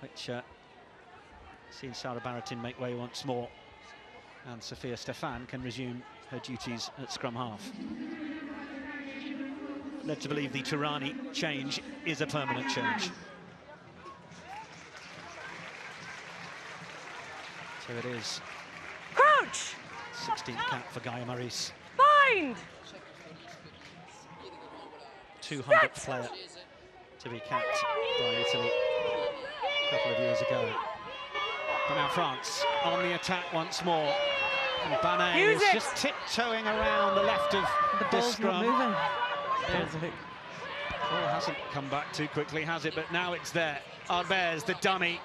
which seen Sarah Baratin make way once more, and Sophia Stefan can resume her duties at scrum half. Led to believe the Tirani change is a permanent change. So it is. Crouch! 16th cap for Gaia Maris. Bind! 200th player to be capped by Italy a couple of years ago. But now France on the attack once more. And Banet is just tiptoeing around the left of the scrum. Moving. There's a hook. Ball hasn't come back too quickly, has it? But now it's there. Arbez, the dummy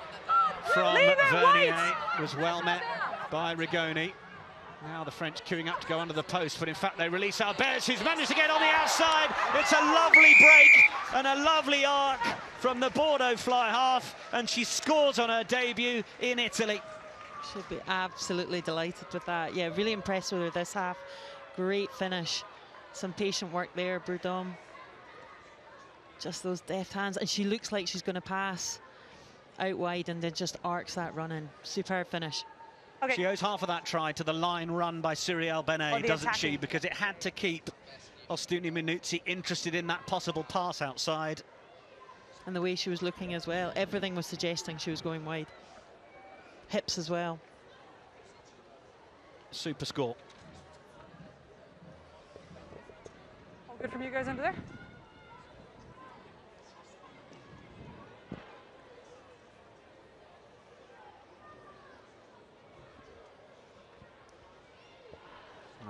from Vernier, was well met by Rigoni. Now the French queuing up to go under the post, but in fact they release Arbez, who's managed to get on the outside. It's a lovely break and a lovely arc from the Bordeaux fly half, and she scores on her debut in Italy. Should be absolutely delighted with that. Yeah, really impressed with her this half. Great finish. Some patient work there, Bourdon. Just those deft hands, and she looks like she's going to pass out wide and then just arcs that run in. Superb finish. Okay. She owes half of that try to the line run by Cyrielle Benet, doesn't she? Because it had to keep Ostuni Minuzzi interested in that possible pass outside. And the way she was looking as well, everything was suggesting she was going wide. Hips as well. Super score. All good from you guys under there?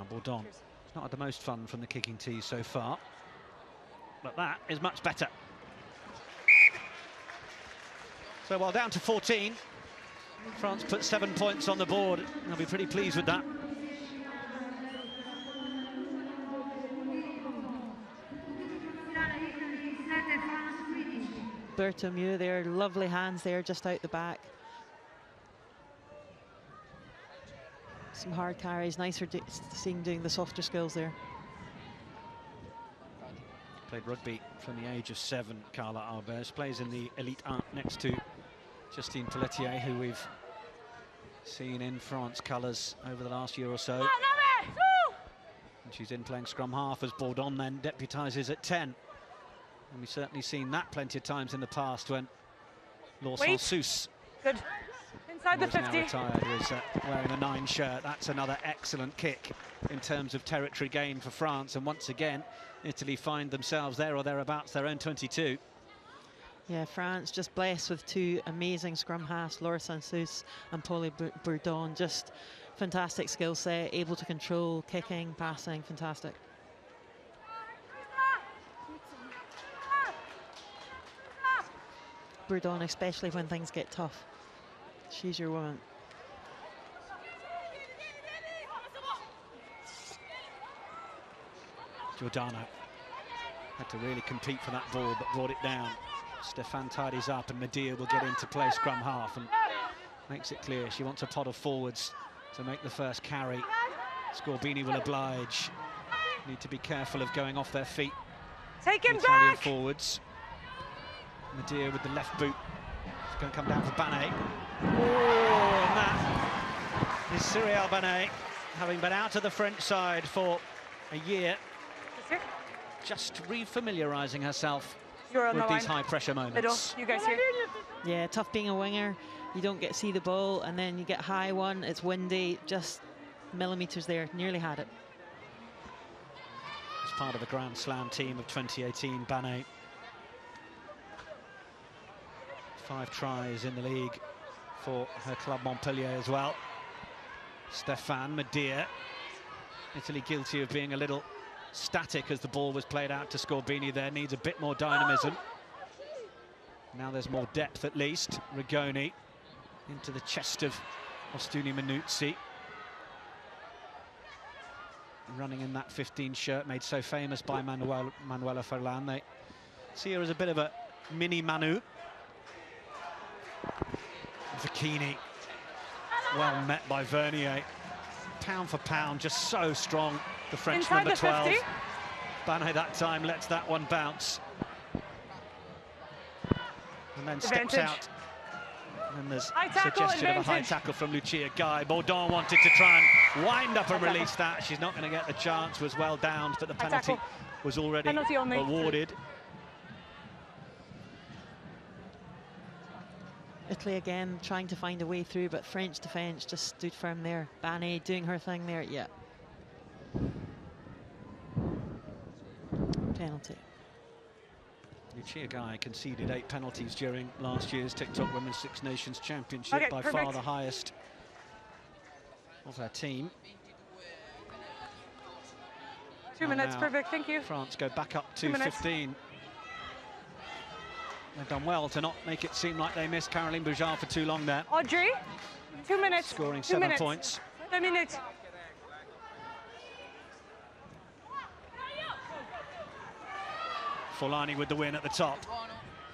Bourdon, it's not had the most fun from the kicking tee so far, but that is much better. So while down to 14, France put 7 points on the board. They'll be pretty pleased with that. Berthomeu there, lovely hands there just out the back. Some hard carries, nicer seeing doing the softer skills there. Played rugby from the age of 7, Carla Arbez. Plays in the Elite 1 next to Justine Pelletier, who we've seen in France colours over the last year or so. And she's in playing scrum half as Bourdon then deputises at 10. And we've certainly seen that plenty of times in the past when Lawson Seuss, good. Inside the 50. Now retired, was wearing a 9 shirt. That's another excellent kick in terms of territory gain for France. And once again, Italy find themselves there or thereabouts, their own 22. Yeah, France just blessed with 2 amazing scrum halves, Laura Sansus and Pauline Bourdon. Just fantastic skill set, able to control kicking, passing, fantastic. Bourdon, especially when things get tough. She's your woman. Giordano had to really compete for that ball, but brought it down. Stefan tidies up, and Medea will get into play scrum half and makes it clear she wants a pot of forwards to make the first carry. Scorbini will oblige. Need to be careful of going off their feet. Take him Italian back! Forwards. Medea with the left boot. It's going to come down for Banet. Oh, and that is Cyrielle Benet, having been out of the French side for a year, just refamiliarising herself with these high-pressure moments. Middle, you guys here. Yeah, tough being a winger. You don't get to see the ball, and then you get high one, it's windy, just millimetres there, nearly had it. As part of the Grand Slam team of 2018, Banet. 5 tries in the league for her club Montpellier as well. Stefan, Medea. Italy guilty of being a little static as the ball was played out to Scorbini there. Needs a bit more dynamism. Now there's more depth at least. Rigoni into the chest of Ostuni Minuzzi. Running in that 15 shirt made so famous by Manuela Furlan. They see her as a bit of a mini Manu. Vicchini, well met by Vernier. Pound for pound, just so strong, the French Inside number 12. 50. Banet that time lets that one bounce. And then steps out. And there's suggestion of a high tackle from Lucia Guy. Bourdon wanted to try and wind up and release that. She's not going to get the chance, was well downed, but the penalty was already awarded. Italy again trying to find a way through, but French defence just stood firm there. Bane doing her thing there, yeah. Penalty. Lucia Guy conceded 8 penalties during last year's TikTok Women's Six Nations Championship, by perfect. far the highest of her team. 2 minutes, perfect, thank you. France go back up to 15. They've done well to not make it seem like they missed Caroline Boujard for too long there. Audrey, 2 minutes. Scoring 2 7 minutes. points. 2 minutes. Forlani with the win at the top.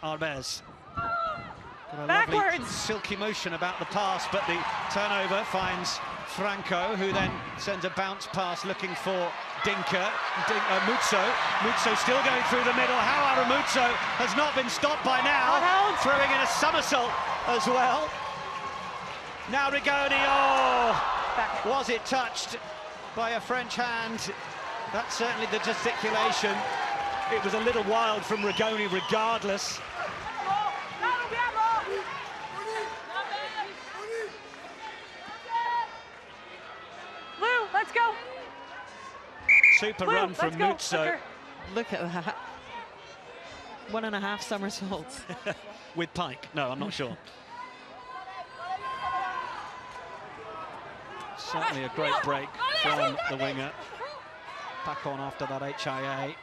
Arbez. Got a Backwards. lovely silky motion about the pass, but the turnover finds Franco, who then sends a bounce pass looking for Dinka. Muzzo still going through the middle. How Muzzo has not been stopped by now. Throwing in a somersault as well. Now Rigoni, was it touched by a French hand? That's certainly the gesticulation. It was a little wild from Rigoni regardless. Lou, let's go. Super run from Muzzo. Look at that. 1.5 somersaults. With Pike? No, I'm not sure. Certainly a great break from the winger. Back on after that HIA.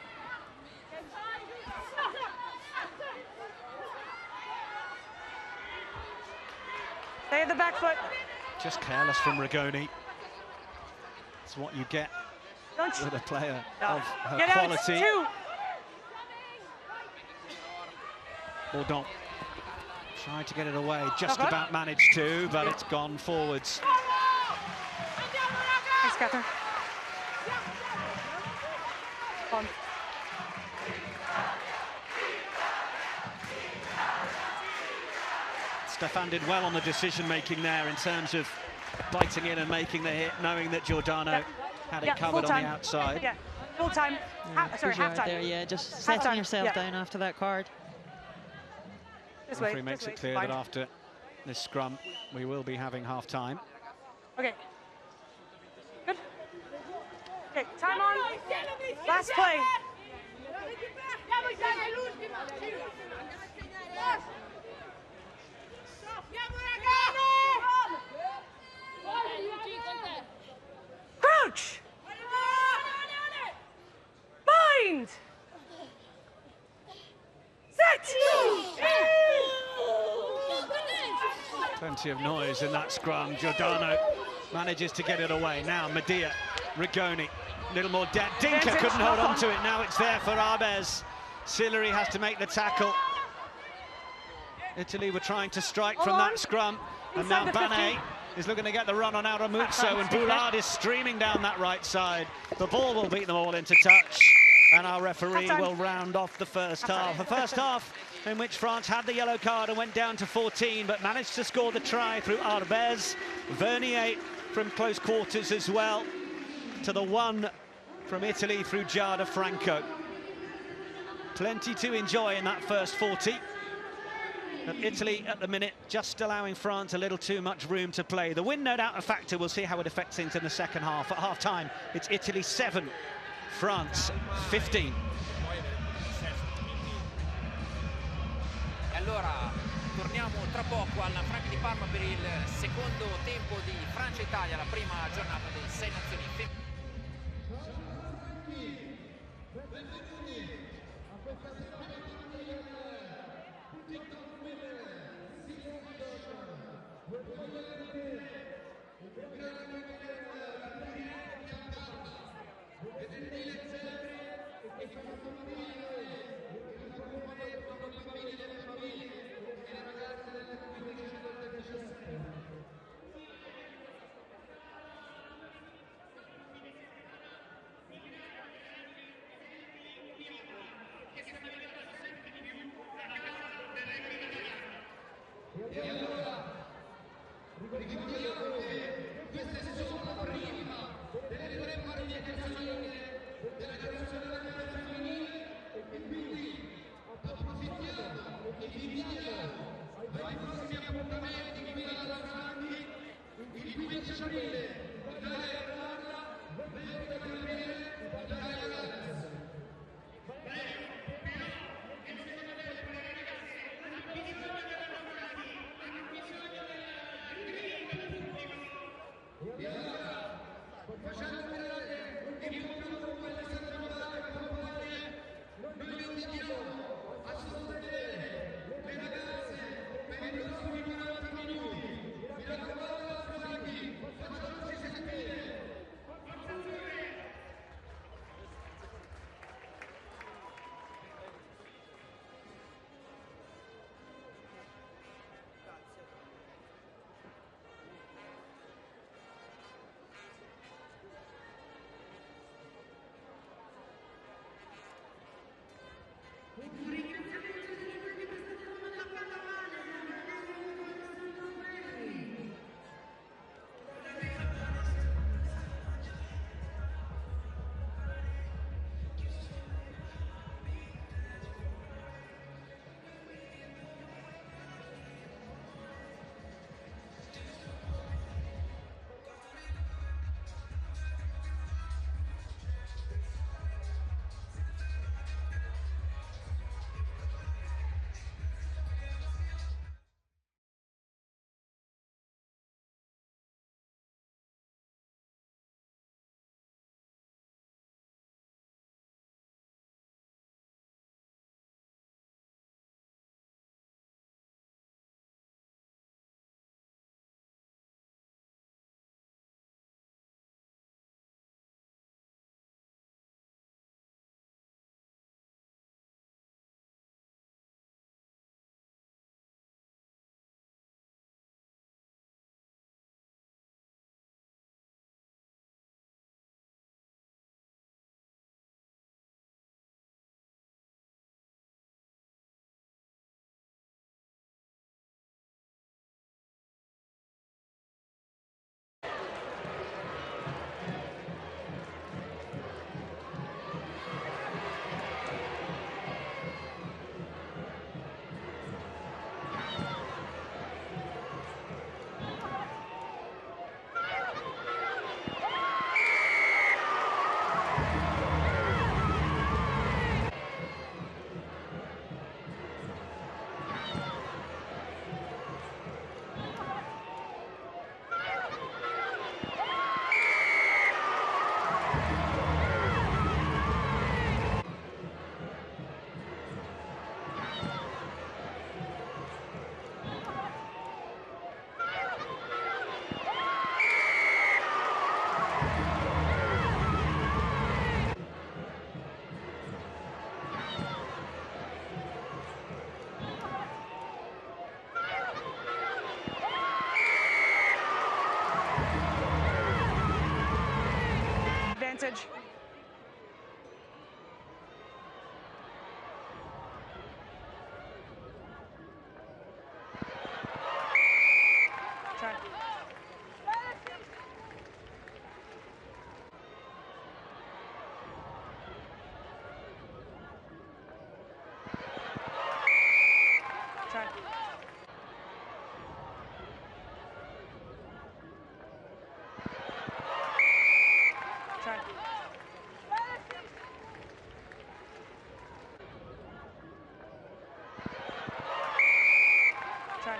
Stay at the back foot. Just careless from Rigoni. It's what you get with a player of her Get quality. Out, 2. Bourdon tried to get it away, just about managed to, but it's gone forwards. Thanks, Catherine. On. Stefan did well on the decision-making there in terms of biting in and making the hit, knowing that Giordano had it covered on the outside. Yeah, full time. Sorry, half time. There, yeah, just setting yourself down after that card. This way. Referee makes it clear that after this scrum, we will be having half time. Okay. Good. Okay, time on. Last play. Crouch! Bind! Set! Plenty of noise in that scrum. Giordano manages to get it away. Now Medea, Rigoni, little more depth. Dinka couldn't hold on to it. Now it's there for Arbez. Sillery has to make the tackle. Italy were trying to strike from that scrum. And now Bane is looking to get the run on Muzzo, and Boulard is streaming down that right side. The ball will beat them all into touch, and our referee will round off the first half. The first half in which France had the yellow card and went down to 14, but managed to score the try through Arbez. Vernier from close quarters as well, to the one from Italy through Giada Franco. Plenty to enjoy in that first 40. And Italy at the minute just allowing France a little too much room to play. The win no doubt a factor. We'll see how it affects things in the second half. At half time it's Italy 7, France 15. Allora torniamo tra poco alla Franca di Parma per il secondo tempo di Francia-Italia, la prima giornata dei 6 nazioni femminili. Advantage. Try. Try. Try.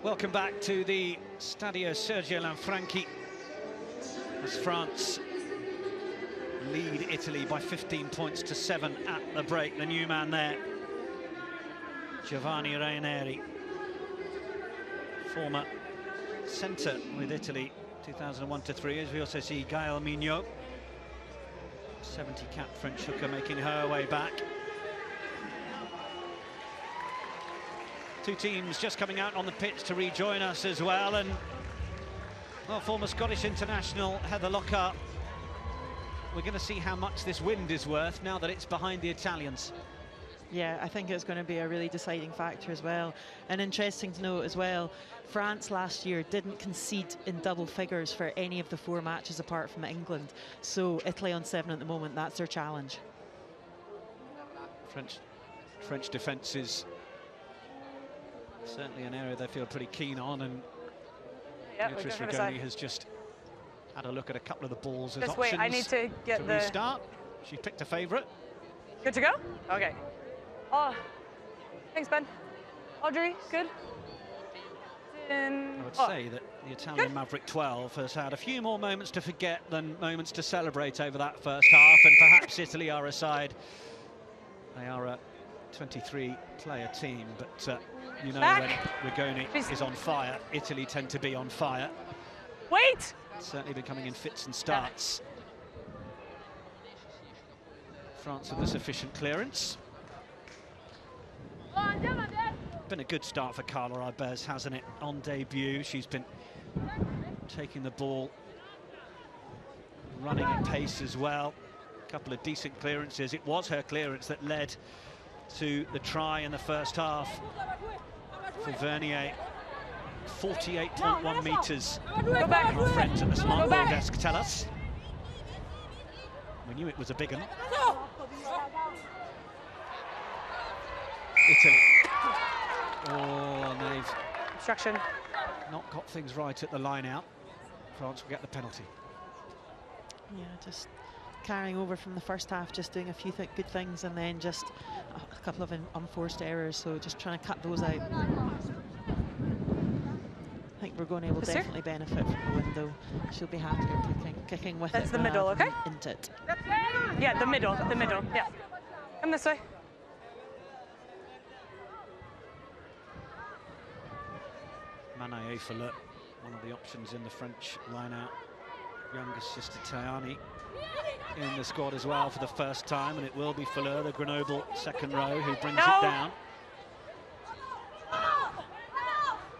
Welcome back to the Stadio Sergio Lanfranchi as France lead Italy by 15 points to 7 at the break. The new man there, Giovanni Ranieri, former centre with Italy 2001-3, as we also see Gaëlle Mignot, 70-cap French hooker, making her way back. Two teams just coming out on the pitch to rejoin us as well, and well, former Scottish international Heather Lockhart. We're going to see how much this wind is worth now that it's behind the Italians. Yeah, I think it's going to be a really deciding factor as well. And interesting to note as well, France last year didn't concede in double figures for any of the 4 matches apart from England. So Italy on 7 at the moment, that's their challenge. French defence is certainly an area they feel pretty keen on, and Beatrice Rigoni has just had a look at a couple of the balls as just options. Wait, I need to get the restart. She picked a favourite. Good to go? Okay. Oh, thanks, Ben. Audrey, good. I would say that the Italian Maverick 12 has had a few more moments to forget than moments to celebrate over that first half, and perhaps Italy are a side. They are a 23-player team, but you know, when Rigoni is on fire, Italy tend to be on fire. Wait! Certainly been coming in fits and starts. France with the sufficient clearance. Been a good start for Carla Ibez, hasn't it? On debut, she's been taking the ball, running at pace as well. A couple of decent clearances. It was her clearance that led to the try in the first half for Vernier. 48.1 metres. Our friends at the smart ball desk tell us. We knew it was a big one. Italy. Oh, they've obstruction. Not got things right at the line out. France will get the penalty. Yeah, just carrying over from the first half, just doing a few good things, and then just a couple of unforced errors, so just trying to cut those out. I think Rigoni will definitely benefit from the window. She'll be happier kicking with it. That's the middle, okay? Into it. Yeah, the middle, yeah. Come this way. Manaye Falleux, one of the options in the French line-out. Youngest sister Tajani in the squad as well for the first time, and it will be Falleux, the Grenoble second row, who brings it down.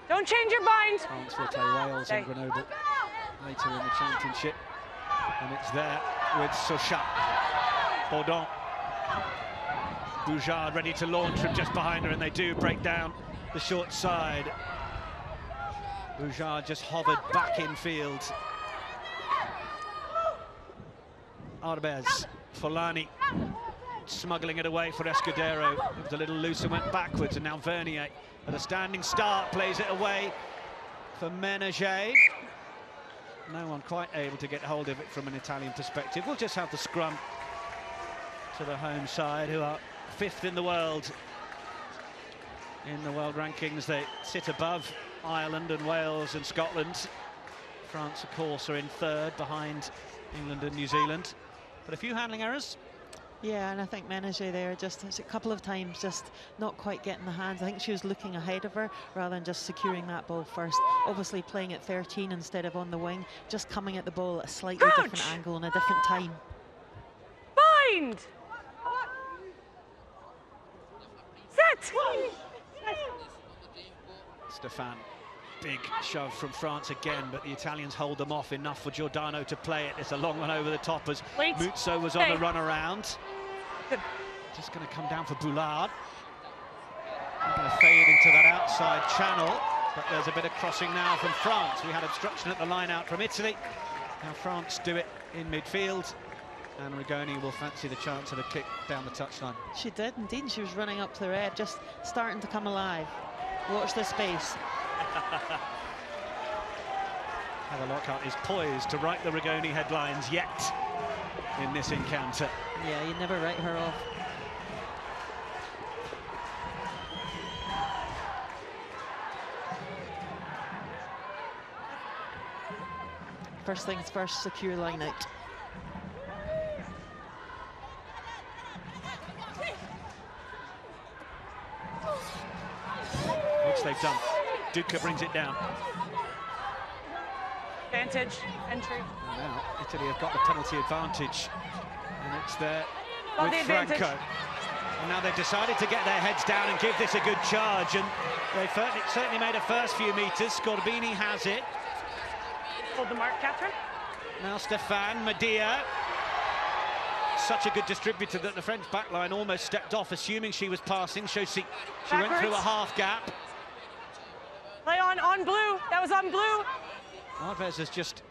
Don't change your mind. France will play Wales in Grenoble later in the championship, and it's there with Sochat, Baudon, Boujard ready to launch from just behind her, and they do break down the short side. Boujard just hovered back in field. Arbez, Folani smuggling it away for Escudero. It was a little loose and went backwards, and now Vernier at a standing start plays it away for Ménager. No one quite able to get hold of it from an Italian perspective. We'll just have the scrum to the home side, who are 5th in the world rankings. They sit above Ireland and Wales and Scotland. France, of course, are in 3rd behind England and New Zealand. But a few handling errors. Yeah, and I think Ménager there just a couple of times just not quite getting the hands. I think she was looking ahead of her rather than just securing that ball first. Obviously playing at 13 instead of on the wing, just coming at the ball at a slightly different angle and a different time. Bind! Set! Stefan, big shove from France again, but the Italians hold them off enough for Giordano to play it. It's a long one over the top as Muzzo was on the run around. Just going to come down for Boulard. Going to fade into that outside channel, but there's a bit of crossing now from France. We had obstruction at the line out from Italy. Now France do it in midfield, and Rigoni will fancy the chance of a kick down the touchline. She did indeed. She was running up to the red, just starting to come alive. Watch the space. Heather Lockhart is poised to write the Rigoni headlines yet in this encounter. Yeah, you never write her off. First things first, secure line out. Which they've done. Duca brings it down. Advantage, entry. And now Italy have got the penalty advantage. And it's there Got with the advantage. Franco. And now they've decided to get their heads down and give this a good charge. And they've certainly made a first few metres. Scorbini has it. Hold the mark, Catherine. Now Stefan, Medea. Such a good distributor that the French backline almost stepped off, assuming she was passing. She went through a half gap. Play on blue. That was on blue. Alves has just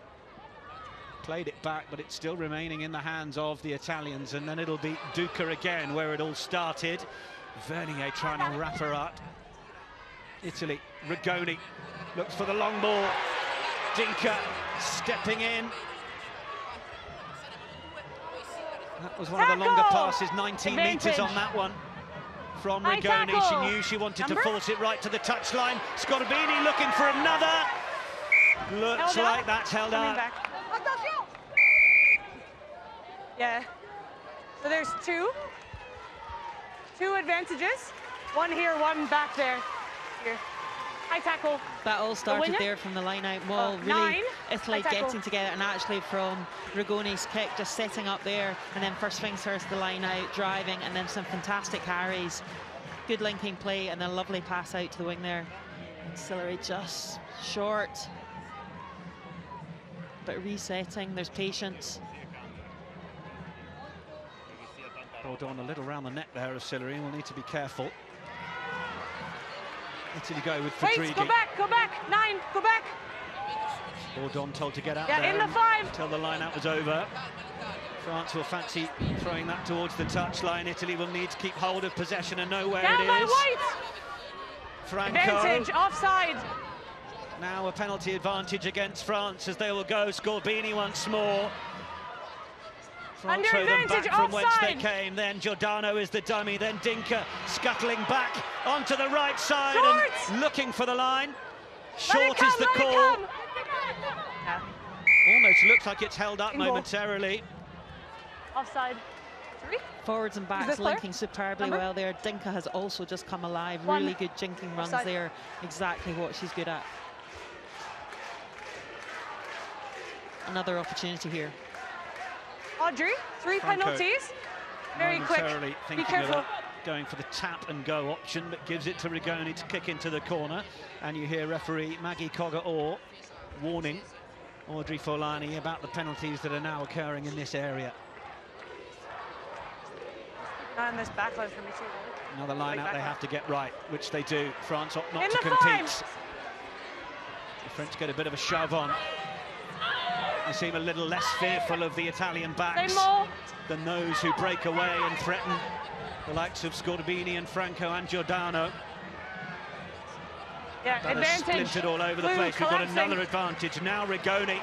played it back, but it's still remaining in the hands of the Italians. And then it'll be Duca again, where it all started. Vernier trying to wrap her up. Italy, Rigoni looks for the long ball. Dinka stepping in. That was one of the longer passes, 19 metres on that one from Rigoni. She knew she wanted to force it right to the touchline. Scorbini looking for another. Looks like that's held up. Yeah. So there's two advantages. One here, one back there. Here. High tackle. That all started there from the line-out wall. Really, Italy getting together, and actually from Rigoni's kick, just setting up there, and then first things first, the line-out, driving, and then some fantastic carries. Good linking play, and then a lovely pass out to the wing there. Ancillary just short. But resetting, there's patience. Bourdon a little round the neck there of Sillery. We'll need to be careful. Italy go with Fedrighi. Wait, go back, 9, go back. Bourdon told to get out there in the 5 until the line-out was over. France will fancy throwing that towards the touchline. Italy will need to keep hold of possession and know where it is. Franco. Advantage, offside. Now a penalty advantage against France as they will go. Scorbini once more. France throw them back from whence they came. Then Giordano is the dummy. Then Dinka scuttling back onto the right side and looking for the line. Short is the call. Almost looks like it's held up momentarily. Offside. 3. Forwards and backs linking superbly well there. Dinka has also just come alive. Really good jinking runs there. Exactly what she's good at. Another opportunity here. Audrey, 3 penalties. Very quick. Be careful. Going for the tap and go option, but gives it to Rigoni to kick into the corner. And you hear referee Maggie Cogger-Orr warning Audrey Forlani about the penalties that are now occurring in this area. Not in this backline for me too. Another line out they have to get right, which they do. France opt not in to the compete. 5. The French get a bit of a shove on. They seem a little less fearful of the Italian backs than those who break away and threaten the likes of Scorbini and Franco and Giordano. Yeah, that advantage. Are splintered all over the place. We've got another advantage. Now Rigoni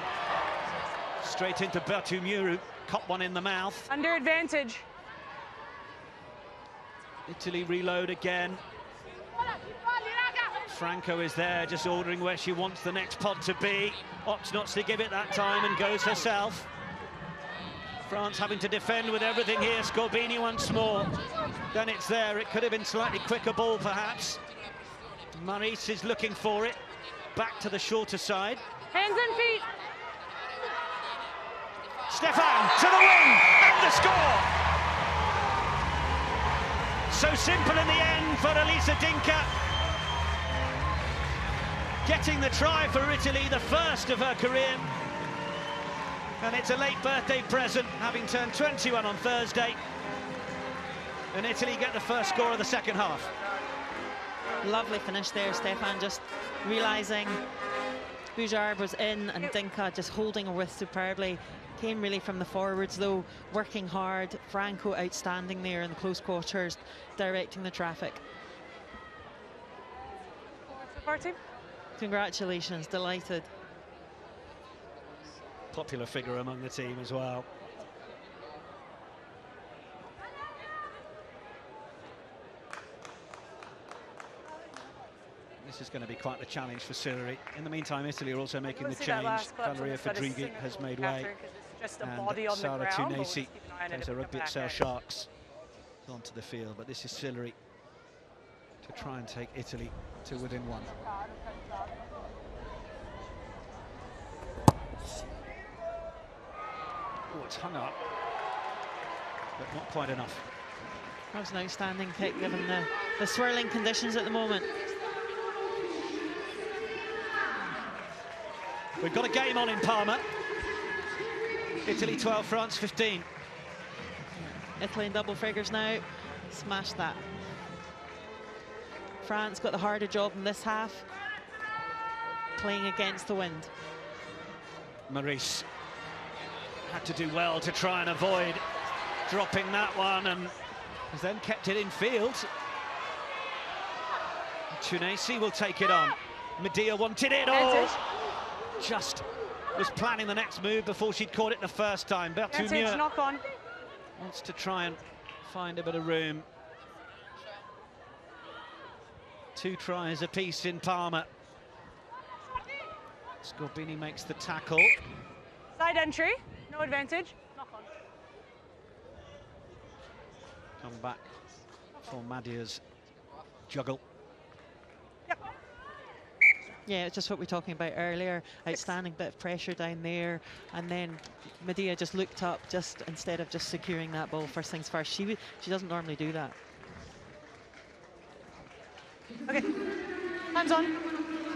straight into Bertumuru. Caught one in the mouth. Under advantage. Italy reload again. Franco is there, just ordering where she wants the next pod to be. Opts not to give it that time and goes herself. France having to defend with everything here. Scorbini once more. Then it's there. It could have been slightly quicker ball, perhaps. Maurice is looking for it. Back to the shorter side. Hands and feet. Stefan to the wing and the score. So simple in the end for Elisa Dinka. Getting the try for Italy, the first of her career. And it's a late birthday present, having turned 21 on Thursday. And Italy get the first score of the second half. Lovely finish there, Stefan, just realising Bouchard was in and Dinka just holding her with superbly. Came really from the forwards though, working hard. Franco outstanding there in the close quarters, directing the traffic. Party. Congratulations, delighted. Popular figure among the team as well. This is going to be quite the challenge for Sillery. In the meantime, Italy are also making the change. Valeria Fadrighi has made way. Just a body on Sara the ground, Tunesi plays a rugby at Sale Sharks onto the field, but this is Sillery to try and take Italy to within one. Oh, it's hung up, but not quite enough. That was an outstanding kick given the swirling conditions at the moment. We've got a game on in Parma. Italy 12, France 15. Italy in double figures now. Smashed that. France got the harder job in this half, playing against the wind. Maurice had to do well to try and avoid dropping that one, and has then kept it in field. Tunesi will take it on. Medea wanted it all. Just was planning the next move before she'd caught it the first time. Berthoumieux knock on. wants to try and find a bit of room. 2 tries apiece in Parma. Scorbini makes the tackle. Side entry, no advantage. Knock on. Come back for Madia's juggle. Yep. Yeah, it's just what we were talking about earlier. Outstanding bit of pressure down there, and then Medea just looked up, just instead of just securing that ball first things first. She doesn't normally do that. Okay, hands on.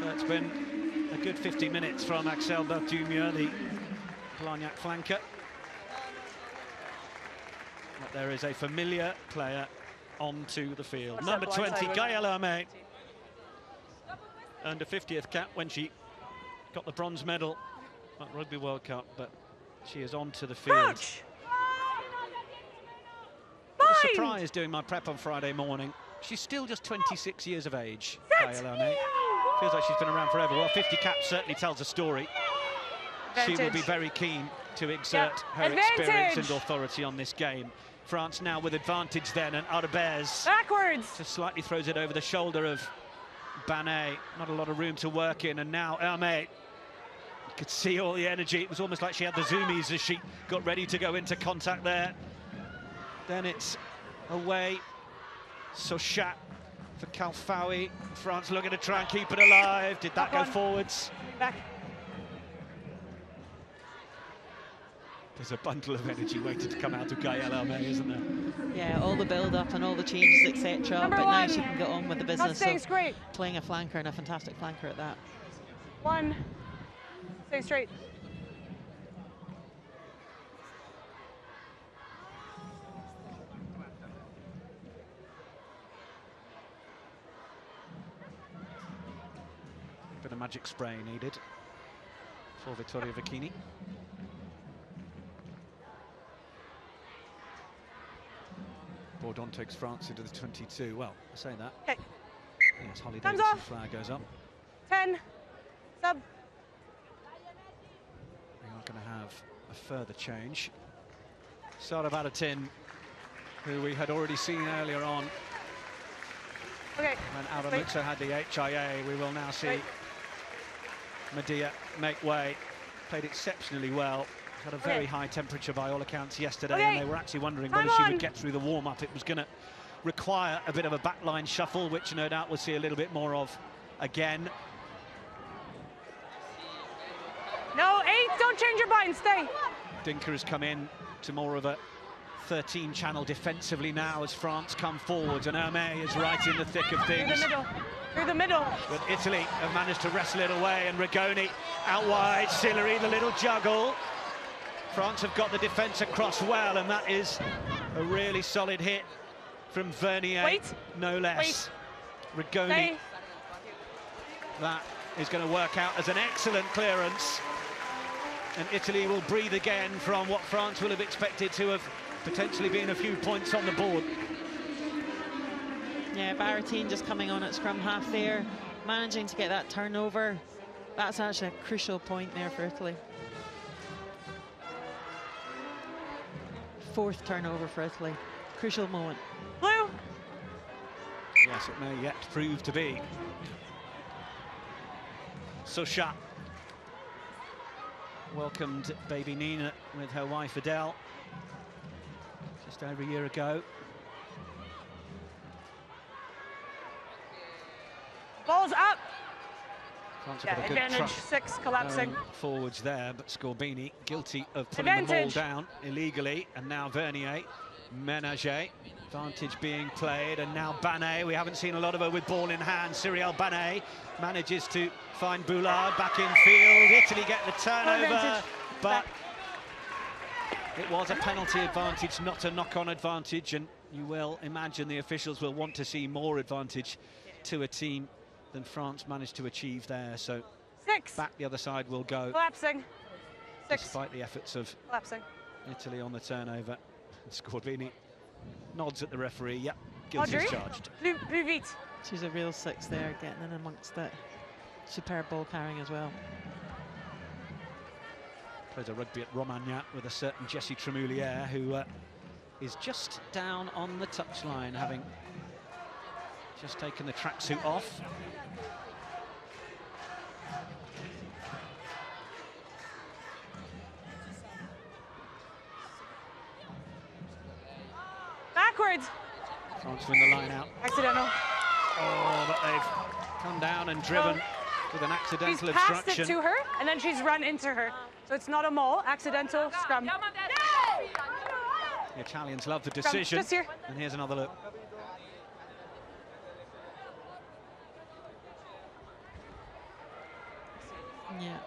So it's been a good 50 minutes from Axel Berthoumieux, the Blagnac flanker. But there is a familiar player onto the field. Number 20, Gaëlle Hermé. Earned a 50th cap when she got the bronze medal at Rugby World Cup, but she is onto the field. Crouch. I was surprised doing my prep on Friday morning. She's still just 26 years of age, Gaëlle Hermé. Feels like she's been around forever. Well, 50 caps certainly tells a story. She will be very keen to exert her experience and authority on this game. France now with advantage then, and Arbez backwards just slightly throws it over the shoulder of Banet. Not a lot of room to work in, and now Hermé. You could see all the energy. It was almost like she had the zoomies as she got ready to go into contact there. Then it's away. Sochat for Kalfaoui. France looking to try and keep it alive. Did that go forwards? Back. There's a bundle of energy waiting to come out of Gaëlle Hermé, isn't there? Yeah, all the build-up and all the changes, etc. But now she can get on with the business of straight. Playing a flanker, and a fantastic flanker at that. 1, stay straight. Bit of magic spray needed for Vittoria Vecchini. Bourdon takes France into the 22. Well, I say that. Okay. Yes, Holly Time's Davidson's off. flag goes up. 10, sub. We are going to have a further change. Sara Baratin, who we had already seen earlier on. Okay. When Aramutsa had the HIA, we will now see Medea make way. Played exceptionally well. Had a very high temperature by all accounts yesterday, and they were actually wondering whether she would get through the warm-up. It was going to require a bit of a backline shuffle, which no doubt we'll see a little bit more of again. No, 8, don't change your mind, stay. Dinker has come in to more of a 13-channel defensively now as France come forwards, and Hermé is right in the thick of things. Through the middle. But Italy have managed to wrestle it away, and Rigoni out wide. Sillery, the little juggle. France have got the defence across well, and that is a really solid hit from Vernier, no less. Rigoni, that is going to work out as an excellent clearance, and Italy will breathe again from what France will have expected to have potentially been a few points on the board. Yeah, Baratin just coming on at scrum half there, managing to get that turnover. That's actually a crucial point there for Italy. 4th turnover for Italy. Crucial moment. Blue. Yes, it may yet prove to be. Sosha welcomed baby Nina with her wife Adele just over a year ago. Ball's up. Yeah, advantage 6 collapsing. Forwards there, but Scorbini guilty of putting the ball down illegally, and now Vernier, Ménager, advantage being played, and now Banet. We haven't seen a lot of her with ball in hand. Cyrielle Banet manages to find Boulard back in field. Italy get the turnover, but it was a penalty advantage, not a knock-on advantage, and you will imagine the officials will want to see more advantage to a team than France managed to achieve there. So 6. Back the other side will go. Collapsing. 6. Despite the efforts of collapsing. Italy on the turnover. Scorbini nods at the referee. Yep, guilty as charged. Plus vite. She's a real 6 there, getting in amongst it. Superb ball carrying as well. Plays a rugby at Romagna with a certain Jessie Tremoulière, who is just down on the touchline, having just taken the tracksuit off. Backwards. France win the line out. Accidental. Oh, but they've come down and driven with an accidental obstruction. He's passed it to her, and then she's run into her. So it's not a maul, accidental scrum. The Italians love the decision. Just here. And here's another look. Yeah.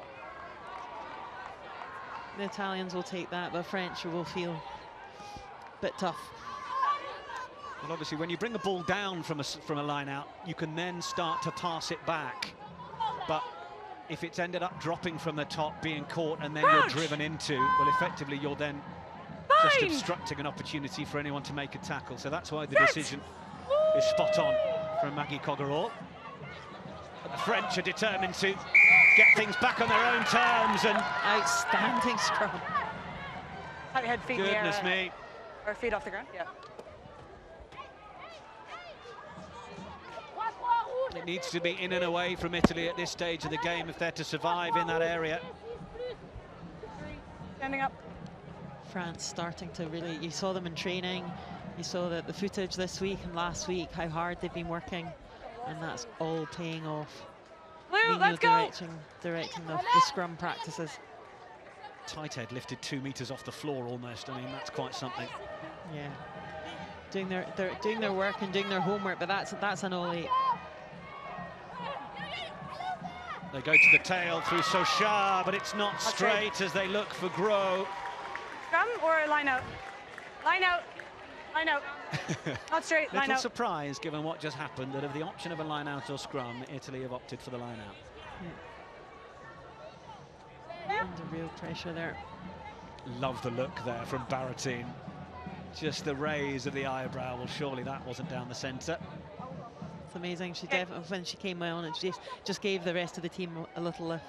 The Italians will take that, but French will feel a bit tough. Well, obviously, when you bring the ball down from a line out, you can then start to pass it back. But if it's ended up dropping from the top, being caught, and then you're driven into, well, effectively, you're then just obstructing an opportunity for anyone to make a tackle. So that's why the decision is spot on from Maggie Coggerall. But the French are determined to get things back on their own terms. And outstanding scrum. Tight head, feet in the air. Goodness me. Or feet off the ground, yeah. It needs to be in and away from Italy at this stage of the game if they're to survive in that area. Standing up. France starting to really, you saw them in training, you saw the footage this week and last week, how hard they've been working, and that's all paying off. Blue, let's go! Directing the scrum practices. Tight head lifted 2 meters off the floor almost. I mean, that's quite something. Yeah, doing their work and doing their homework, but that's an all 8. They go to the tail through Sosha, but it's not straight as they look for Gros. Scrum or line out? Line out. Line out. Not straight, line out. Little surprise, given what just happened, that of the option of a line out or scrum, Italy have opted for the line out. Yeah. Under real pressure there. Love the look there from Baratine. Just the raise of the eyebrow. Well, surely that wasn't down the centre. It's amazing. She definitely, when she came on, it just gave the rest of the team a little lift.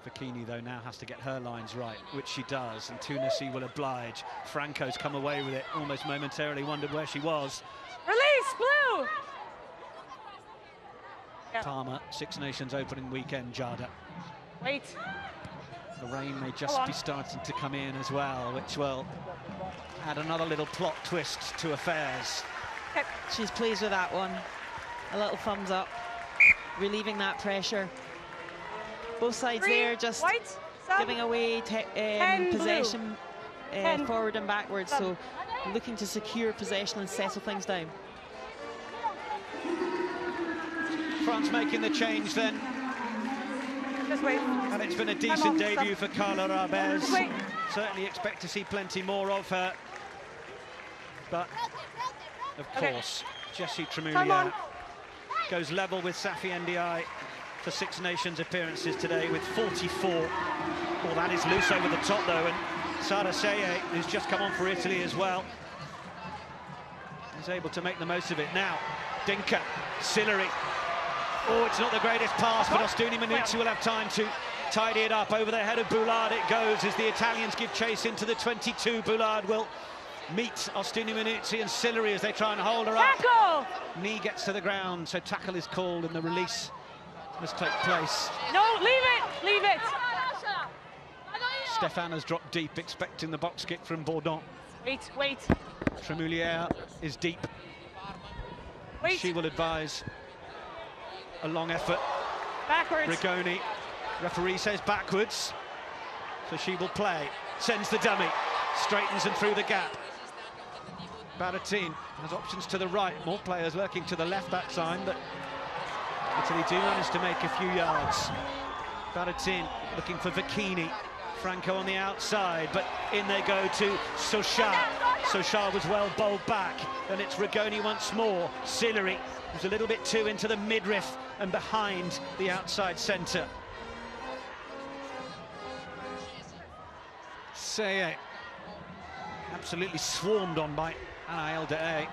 Bikini, though, now has to get her lines right, which she does, and Tunisi will oblige. Franco's come away with it, almost momentarily wondered where she was. Release, Blue! Parma, Six Nations opening weekend, Jada. Wait. The rain may just be starting to come in as well, which will add another little plot twist to affairs. She's pleased with that one. A little thumbs up, relieving that pressure. Both sides there just giving away possession forward and backwards, so looking to secure possession and settle things down. France making the change then. Just wait. And it's been a decent debut for Carla Rabez. Certainly expect to see plenty more of her. But of course, Jessie Tremoulière goes level with Safi Ndiaye for Six Nations appearances today with 44. Well, that is loose over the top though, and Sara Seye, who's just come on for Italy as well, is able to make the most of it. Now, Dinka, Sillery. Oh, it's not the greatest pass, but Ostuni Manuzzi will have time to tidy it up. Over the head of Boulard it goes as the Italians give chase into the 22. Boulard will meet Ostuni Manuzzi and Sillery as they try and hold her up. Knee gets to the ground, so tackle is called and the release must take place. No, leave it, leave it. Stéphane has dropped deep, expecting the box kick from Bourdon. Wait, wait. Tremoulière is deep. Wait. She will advise a long effort. Backwards. Rigoni, referee says backwards, so she will play. Sends the dummy, straightens and through the gap. Baratin has options to the right, more players lurking to the left that time, but Italy do manage to make a few yards. Baratin looking for Vecchini, Franco on the outside, but in they go to Sochard. Sochard was well bowled back, and it's Rigoni once more. Sillery was a little bit too into the midriff and behind the outside centre. Seye absolutely swarmed on by Anaël de Haye.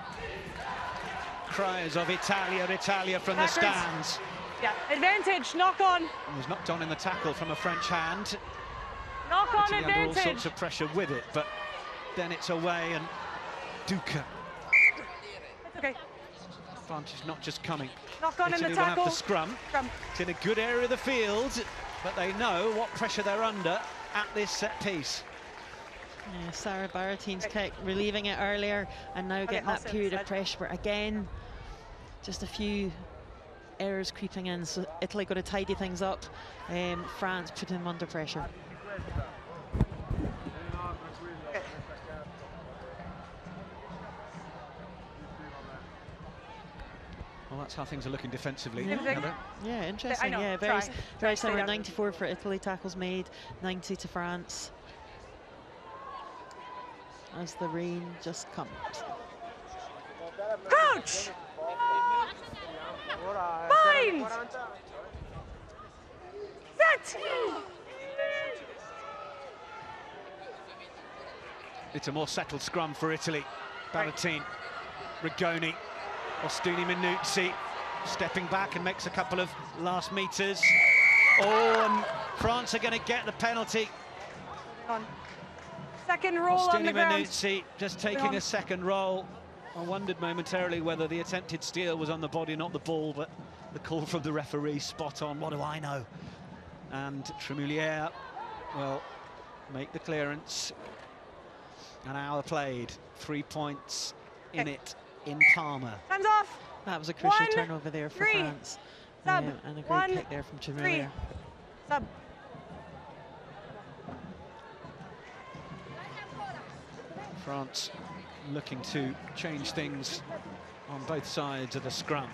Cries of Italia, Italia from the stands. Yeah, advantage, knock on. And was knocked on in the tackle from a French hand. Knock on, Italy advantage. under all sorts of pressure with it, but then it's away and Duca. It's okay. Advantage not just coming. Knock on Italy in the will have tackle. the scrum. It's in a good area of the field, but they know what pressure they're under at this set piece. Yeah, Sarah Baratin's kick, relieving it earlier, and now getting that period of pressure. But again, just a few errors creeping in, so Italy got to tidy things up. France putting them under pressure. Well, that's how things are looking defensively. Yeah, interesting. I know. Yeah, very similar. 94 for Italy, tackles made, 90 to France. As the rain just comes. Coach! Bind! Set! It's a more settled scrum for Italy. Baratin, Rigoni, Ostuni Minuzzi stepping back and makes a couple of last meters. Oh, and France are going to get the penalty. On. Second roll on the ground. Minuzzi just taking a second roll. I wondered momentarily whether the attempted steal was on the body, not the ball, but the call from the referee, spot on. What do I know? And Tremoulière will make the clearance. An hour played, 3 points in it in Parma. Hands off. That was a crucial turnover there for France. Sub. And a great kick there from Tremoulière. Sub. France looking to change things on both sides of the scrum.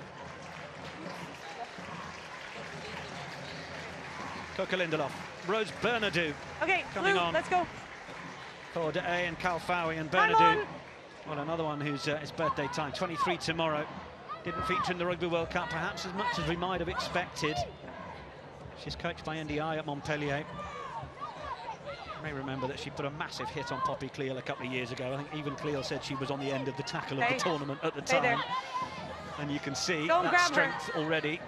Coca Lindelof, Rose Bernadou. Okay, coming Blue, on. let's go. For De Haye and Kalfawi and Bernadou. Well, another one who's his birthday time, 23 tomorrow. Didn't feature in the Rugby World Cup perhaps as much as we might have expected. She's coached by NDI at Montpellier. You may remember that she put a massive hit on Poppy Cleal a couple of years ago. I think even Cleal said she was on the end of the tackle of the tournament at the time. And you can see that strength already.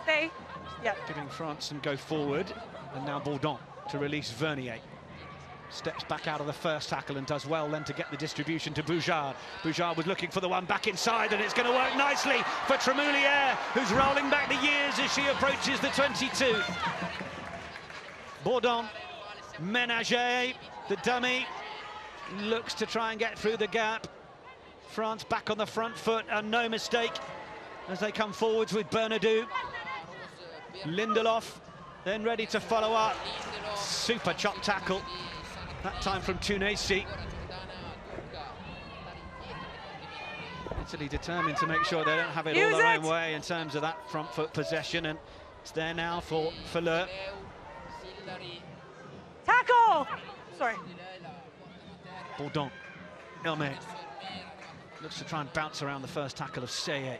Giving France some go forward. And now Bourdon to release Vernier. Steps back out of the first tackle and does well then to get the distribution to Boujard. Boujard was looking for the one back inside, and it's going to work nicely for Tremoulière, who's rolling back the years as she approaches the 22. Bourdon, Ménager, the dummy, looks to try and get through the gap. France back on the front foot, and no mistake as they come forwards with Bernadou. Lindelof then ready to follow up. Super chop tackle. That time from Tunisi. Italy determined to make sure they don't have it all their own way in terms of that front foot possession, and it's there now for Fleur. Tackle! Sorry. Bourdon. Elmé looks to try and bounce around the first tackle of Seye.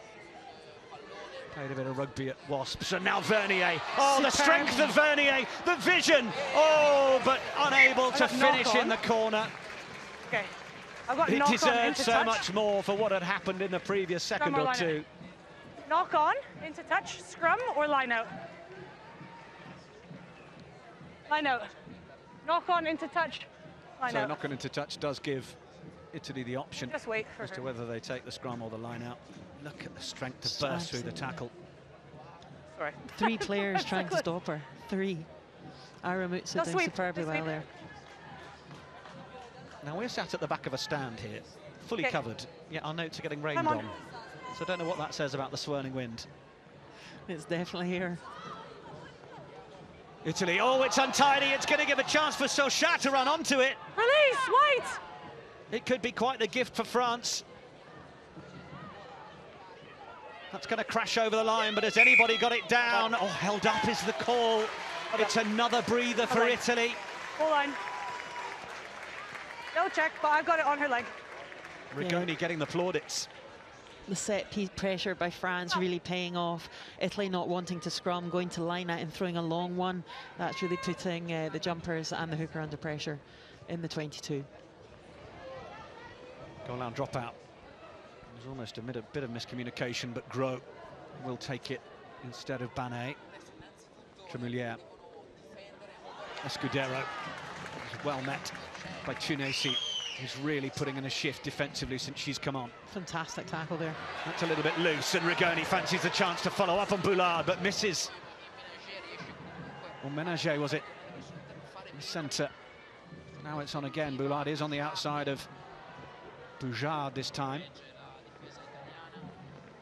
Played a bit of rugby at Wasps, and now Vernier. Oh, the strength of Vernier, the vision. Oh, but unable to finish in the corner. Okay, I've got It deserved so much more for what had happened in the previous second or two. Knock on, into touch, scrum, or line out? Line out. Knock on, into touch, line out. So knock on into touch does give Italy the option Just wait for as to whether they take the scrum or the line out. Look at the strength to burst through the tackle. Sorry. 3 players trying to stop her. 3. Aramutsa doing superbly well there. Now we're sat at the back of a stand here, fully covered, yet our notes are getting rained on. So I don't know what that says about the swirling wind. It's definitely here. Italy, oh, it's untidy. It's going to give a chance for Sochat to run onto it. Release, White! It could be quite the gift for France. That's going to crash over the line, but has anybody got it down? Oh, held up is the call. It's another breather for Italy. Hold on. No check, but I've got it on her leg. Rigoni getting the plaudits. The set piece pressure by France really paying off. Italy not wanting to scrum, going to line out and throwing a long one. That's really putting the jumpers and the hooker under pressure in the 22. Goal line drop out. There's almost a bit of miscommunication, but Gros will take it instead of Banet. Tremoulière. Escudero is well met by Tunisi, who's really putting in a shift defensively since she's come on. Fantastic tackle there. That's a little bit loose, and Rigoni fancies the chance to follow up on Boulard, but misses. Or Ménager, was it? In the centre. Now it's on again. Boulard is on the outside of Boujard this time.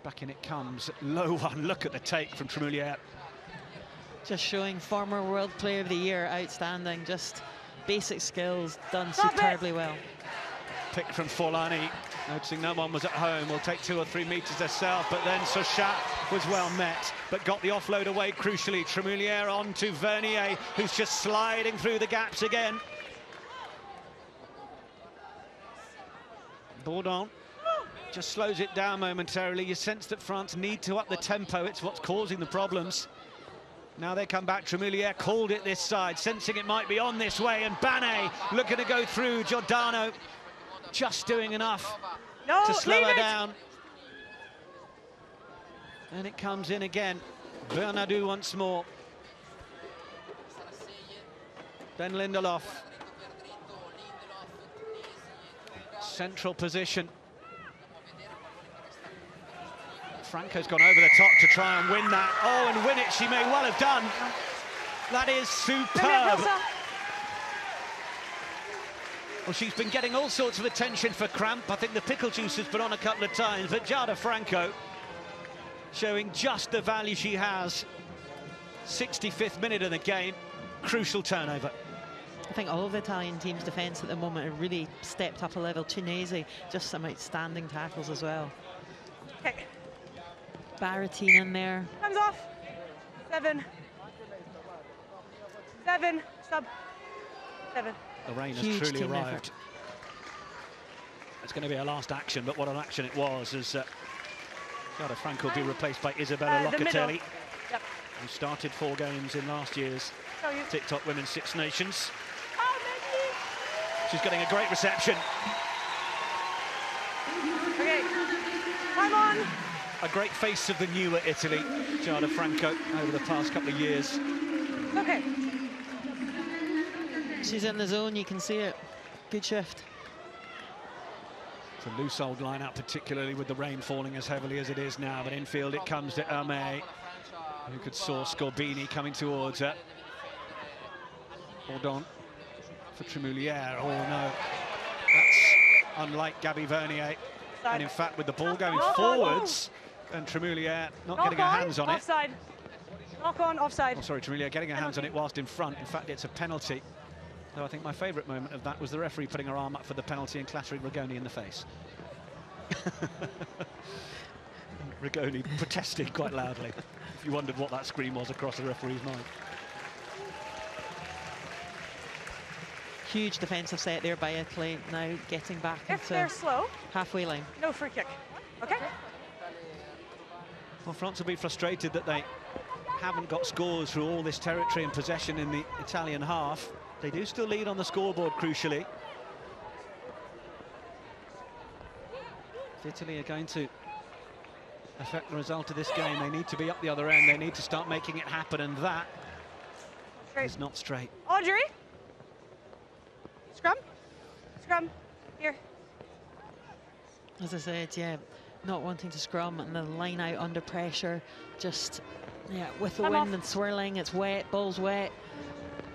Back in it comes. Low one. Look at the take from Tremoulière. Just showing former World Player of the Year, outstanding. Just basic skills done superbly well. Pick from Forlani, noticing no one was at home, will take 2 or 3 metres herself, but then Sochat was well met, but got the offload away crucially. Tremoulière on to Vernier, who's just sliding through the gaps again. Bourdon just slows it down momentarily. You sense that France need to up the tempo. It's what's causing the problems. Now they come back. Tremoulière called it this side, sensing it might be on this way, and Banet looking to go through. Giordano just doing enough to slow her down. And it comes in again. Bernardou once more. Ben Lindelof. Central position. Franco's gone over the top to try and win that. Oh, and win it she may well have done. That is superb. Well, she's been getting all sorts of attention for cramp. I think the pickle juice has been on a couple of times, but Giada Franco showing just the value she has. 65th minute of the game, crucial turnover. I think all of the Italian team's defence at the moment have really stepped up a level. Tunisi, just some outstanding tackles as well. Okay. Baratine in there. Hands off. 7. 7. Sub. 7. The rain has Huge truly team arrived. effort. It's going to be a last action, but what an action it was, as Giada Franco will be replaced by Isabella Locatelli, who started 4 games in last year's TikTok Women's Six Nations. She's getting a great reception. Okay. Time on. A great face of the newer Italy, Giada Franco, over the past couple of years. Okay. She's in the zone, you can see it. Good shift. It's a loose old line-out, particularly with the rain falling as heavily as it is now, but infield it comes to Hermé, who could source Scorbini coming towards her. Bourdon for Tremoulière. Oh no, that's unlike Gabby Vernier. And in fact, with the ball going forwards, and Tremoulière not getting her hands on it. Offside. Knock on, offside. Oh, sorry, Tremoulière getting her hands on it whilst in front. In fact, it's a penalty. Though I think my favourite moment of that was the referee putting her arm up for the penalty and clattering Rigoni in the face. Rigoni protesting quite loudly, if you wondered what that scream was across the referee's mind. Huge defensive set there by Italy, now getting back If into they're slow, halfway line. no free kick. Okay? Well, France will be frustrated that they haven't got scores through all this territory and possession in the Italian half. They do still lead on the scoreboard, crucially. If Italy are going to affect the result of this game, they need to be up the other end. They need to start making it happen, and that is not straight. Audrey? Scrum? Scrum. Here. As I said, yeah, not wanting to scrum, and the line out under pressure, just, yeah, with the wind and swirling, it's wet, ball's wet.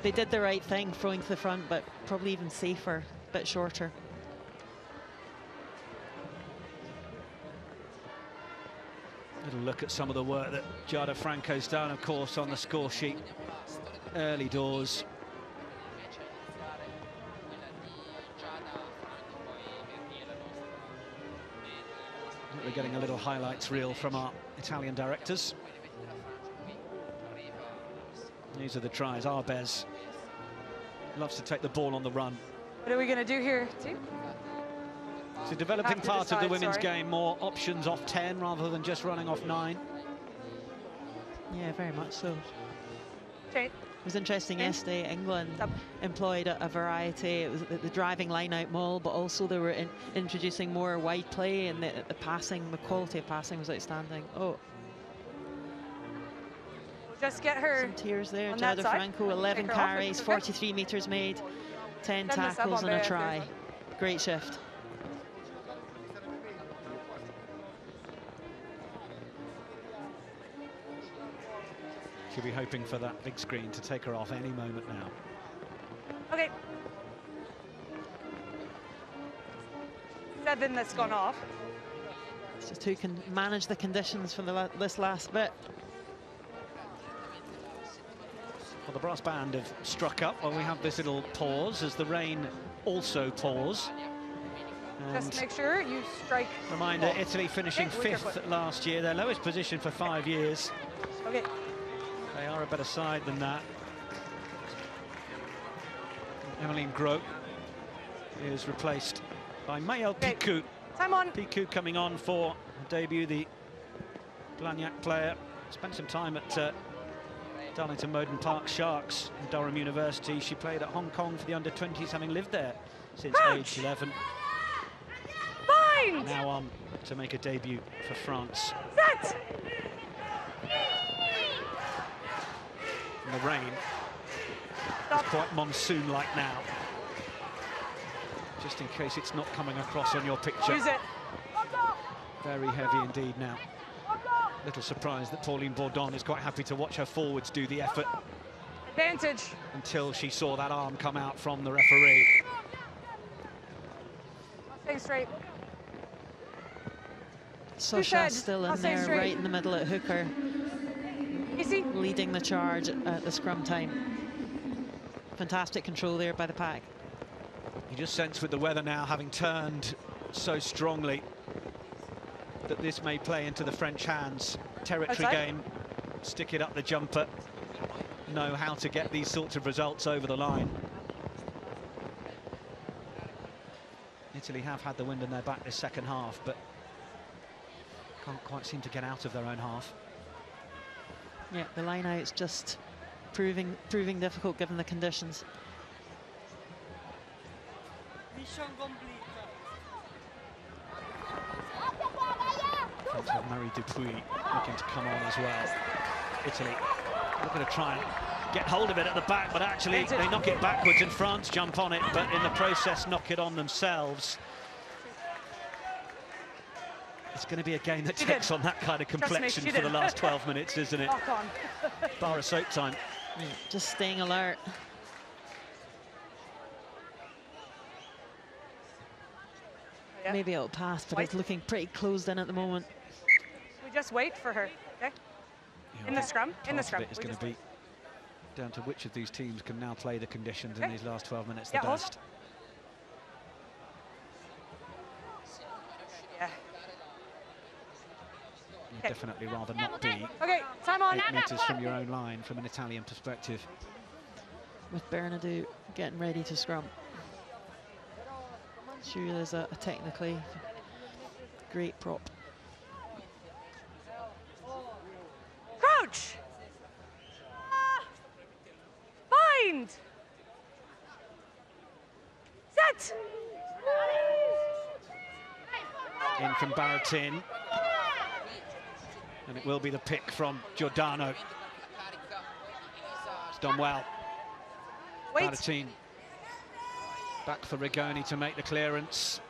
They did the right thing, throwing to the front, but probably even safer, a bit shorter. Little look at some of the work that Giada Franco's done, of course, on the score sheet early doors. We're getting a little highlights reel from our Italian directors. These are the tries. Arbez loves to take the ball on the run. What are we going to do here, team? It's a developing part of the women's game, more options off 10 rather than just running off 9. Yeah, very much so. Okay. It was interesting yesterday, England employed a variety. It was the driving line-out maul, but also they were introducing more wide play, and the passing, the quality of passing was outstanding. Oh. We'll just get her some tears there. Giada Franco, 11 carries, 43 metres made, 10 tackles and a try. Great shift. She'll be hoping for that big screen to take her off any moment now. Okay. 7 that's gone off. It's just who can manage the conditions for this last bit. Well, the brass band have struck up while we have this little pause as the rain also pours. And just make sure you strike. Reminder, Italy finishing 5th last year, their lowest position for 5 years. Okay. They are a better side than that. Emmeline Gros is replaced by Maëlle Picou. Time on. Picou coming on for her debut, the Blagnac player. Spent some time at Darlington Moden Park Sharks and Durham University. She played at Hong Kong for the under-20s, having lived there since age 11. Bind. Now on to make a debut for France. Set. The rain is quite monsoon-like now. Just in case it's not coming across on your picture. Use it. Very heavy indeed now. Little surprised that Pauline Bourdon is quite happy to watch her forwards do the effort. Advantage. Until she saw that arm come out from the referee. Stay straight. Sosha still in there, right in the middle at hooker. Easy. Leading the charge at the scrum time. Fantastic control there by the pack. You just sense with the weather now having turned so strongly that this may play into the French hands. Territory game, stick it up the jumper, know how to get these sorts of results over the line. Italy have had the wind in their back this second half, but can't quite seem to get out of their own half. Yeah, the line out's just proving difficult given the conditions. Mission complete. French have Marie Dupuis looking to come on as well. Italy looking to try and get hold of it at the back, but actually they knock it backwards and France jump on it, but in the process knock it on themselves. It's going to be a game that takes on that kind of complexion for the last 12 minutes, isn't it? Bar of soap time. Yeah, just staying alert. Yeah. Maybe it'll pass, but it's looking pretty closed in at the moment. We just wait for her, okay? Yeah, in the scrum, in the scrum. It's going to be down to which of these teams can now play the conditions in these last 12 minutes the best. Yeah. You'd definitely rather not be okay, time on. 8 metres from your own line from an Italian perspective. With Bernadou getting ready to scrum. She really is a technically great prop. Crouch! Bind! Set! In from Baratin. And it will be the pick from Giordano. It's done well. Baratin. Back for Rigoni to make the clearance.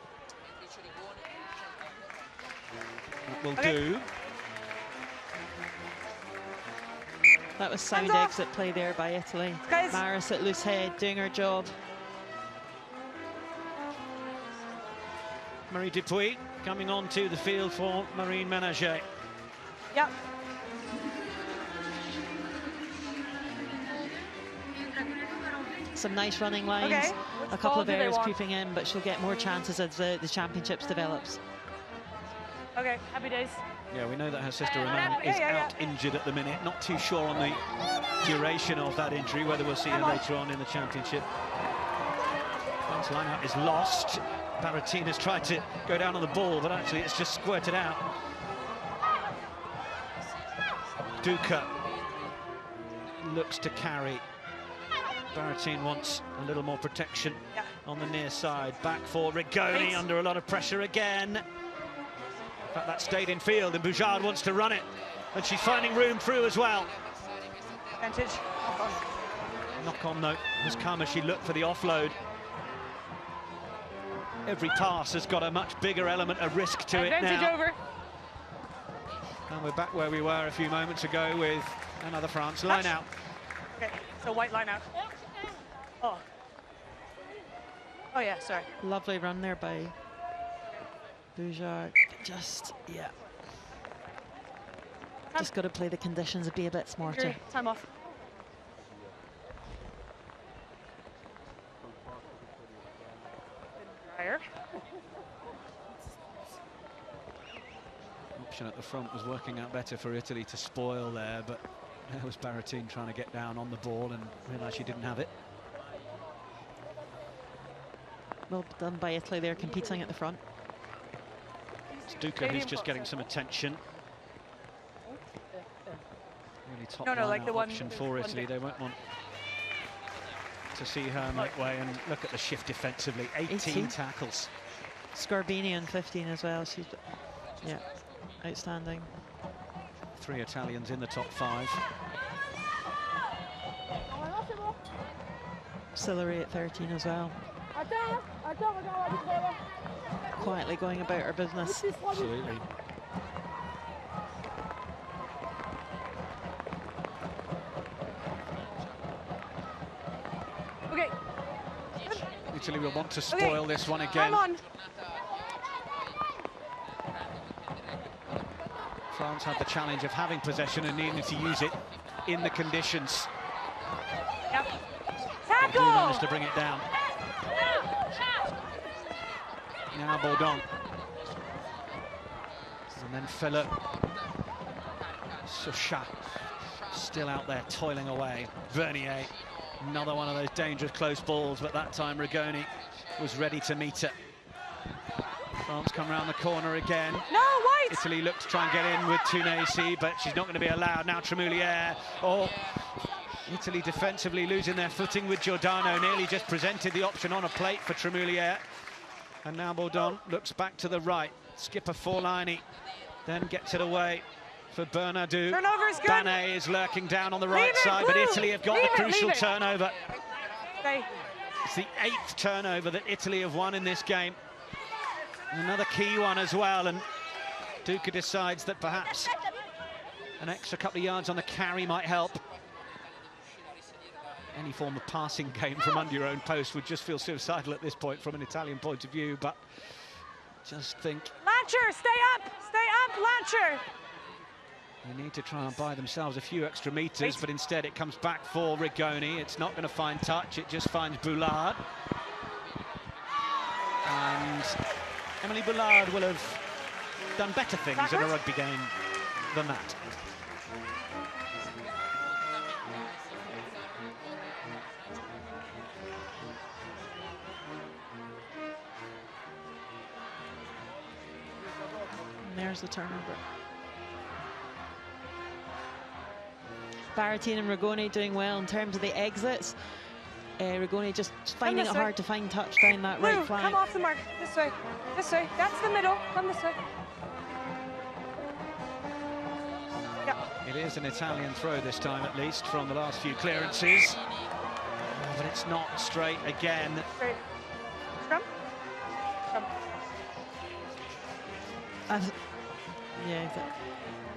will do. That was sound exit play there by Italy. Maris at loose head, doing her job. Marie Dupuis coming onto the field for Marine Ménager. Yep. Some nice running lines. Okay. A couple of errors creeping in, but she'll get more chances as the championships develops. Okay, happy days. Yeah, we know that her sister Roman is out injured at the minute. Not too sure on the duration of that injury, whether we'll see her later on in the championship. France's line-out is lost. Baratina's tried to go down on the ball, but actually it's just squirted out. Duca looks to carry. Baratin wants a little more protection on the near side. Back for Rigoni under a lot of pressure again. In fact, that stayed in field, and Boujard wants to run it, and she's finding room through as well. Advantage. Knock on though has come as she looked for the offload. Every pass has got a much bigger element of risk to it now. Advantage over. And we're back where we were a few moments ago with another France line out. Okay, so white line out. Oh. Oh yeah, sorry. Lovely run there by Boujard. Just got to play the conditions and be a bit smarter. Time off. Option at the front was working out better for Italy to spoil there, but there was Baratin trying to get down on the ball and realised she didn't have it. Well done by Italy there, competing at the front. It's Duca who's just getting some attention. Really top like the option for Italy. They won't want to see her make way, and look at the shift defensively. 18 tackles. Scorbini on 15 as well. She's outstanding. 3 Italians in the top 5. Sillery at 13 as well. Quietly going about her business. Absolutely. Okay. Italy will want to spoil this one again. Come on. France had the challenge of having possession and needing to use it in the conditions. Yep. They do manage to bring it down. Now Baudon. And then Philip. Souchat still out there toiling away. Vernier, another one of those dangerous close balls, but that time Rigoni was ready to meet it. France come round the corner again. No, white! Italy look to try and get in with Tunisi, but she's not going to be allowed. Now Tremoulière. Oh, Italy defensively losing their footing with Giordano. Nearly just presented the option on a plate for Tremoulière. And now Baudon looks back to the right. Skipper Forlani then gets it away for Bernardou. Turnover is good. Banet is lurking down on the right side, but Italy have got the crucial turnover. Okay. It's the 8th turnover that Italy have won in this game. Another key one as well, and Duca decides that perhaps an extra couple of yards on the carry might help. Any form of passing game from under your own post would just feel suicidal at this point from an Italian point of view, but just think... Latcher, stay up, Latcher! They need to try and buy themselves a few extra metres, but instead it comes back for Rigoni. It's not going to find touch, it just finds Boulard. And Emily Boulard will have done better things in a rugby game than that. And there's the turnover. Baratin and Rigoni doing well in terms of the exits. Rigoni just finding it hard to find touch down that right flank. Come off the mark. This way. This way. That's the middle. Come this way. Yeah. It is an Italian throw this time, at least, from the last few clearances. But it's not straight again. Straight. Scrum. Scrum. Yeah,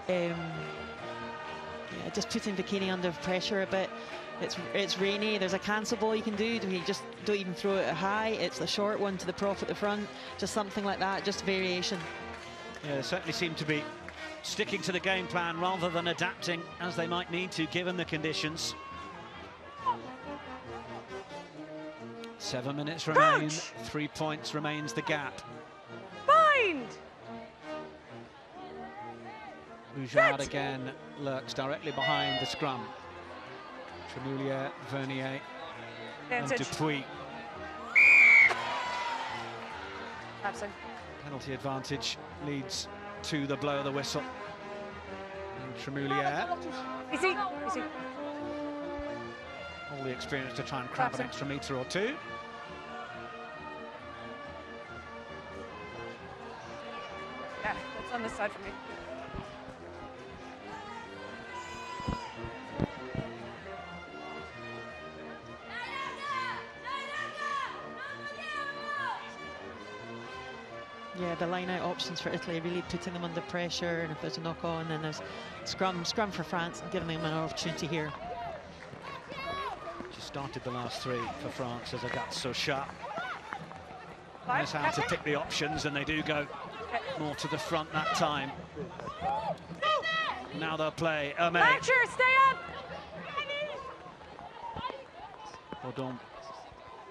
yeah, just putting Bikini under pressure a bit. It's rainy, there's a cancel ball you can do, you just don't even throw it high, it's the short one to the prop at the front, just something like that, just variation. Yeah, certainly seem to be sticking to the game plan rather than adapting as they might need to given the conditions. 7 minutes remain, 3 points remains the gap. Bind! Boujard again lurks directly behind the scrum. Tremoulier, Vernier, and Dupuis. Absent. Penalty advantage leads to the blow of the whistle. And Tremoulier. Easy. All the experience to try and crab an extra metre or two. Yeah, that's on this side for me. Yeah, the line-out options for Italy, really putting them under pressure, and if there's a knock-on, then there's scrum for France, and giving them an opportunity here. Just started the last 3 for France as Agathe Sochat knows how to pick the options, and they do go more to the front that time. Now they'll play Hermé. Thatcher, stay up! Bourdon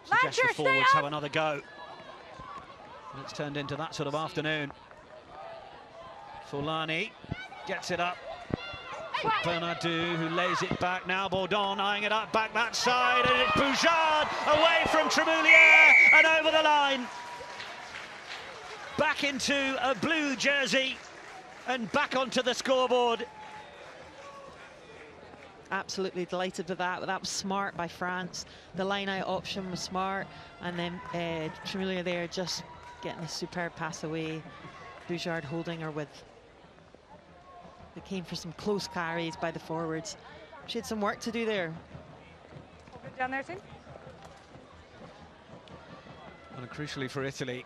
suggests the forwards have another go. And it's turned into that sort of afternoon. Fulani gets it up. Bernardou, who lays it back now. Bourdon eyeing it up back that side, and it's Boujard away from Tremoulier and over the line. Back into a blue jersey and back onto the scoreboard. Absolutely delighted with that. That was smart by France. The line-out option was smart, and then Tremoulier there just getting a superb pass away. Boujard holding her with. They came for some close carries by the forwards. She had some work to do there. Good down there, team. And crucially for Italy,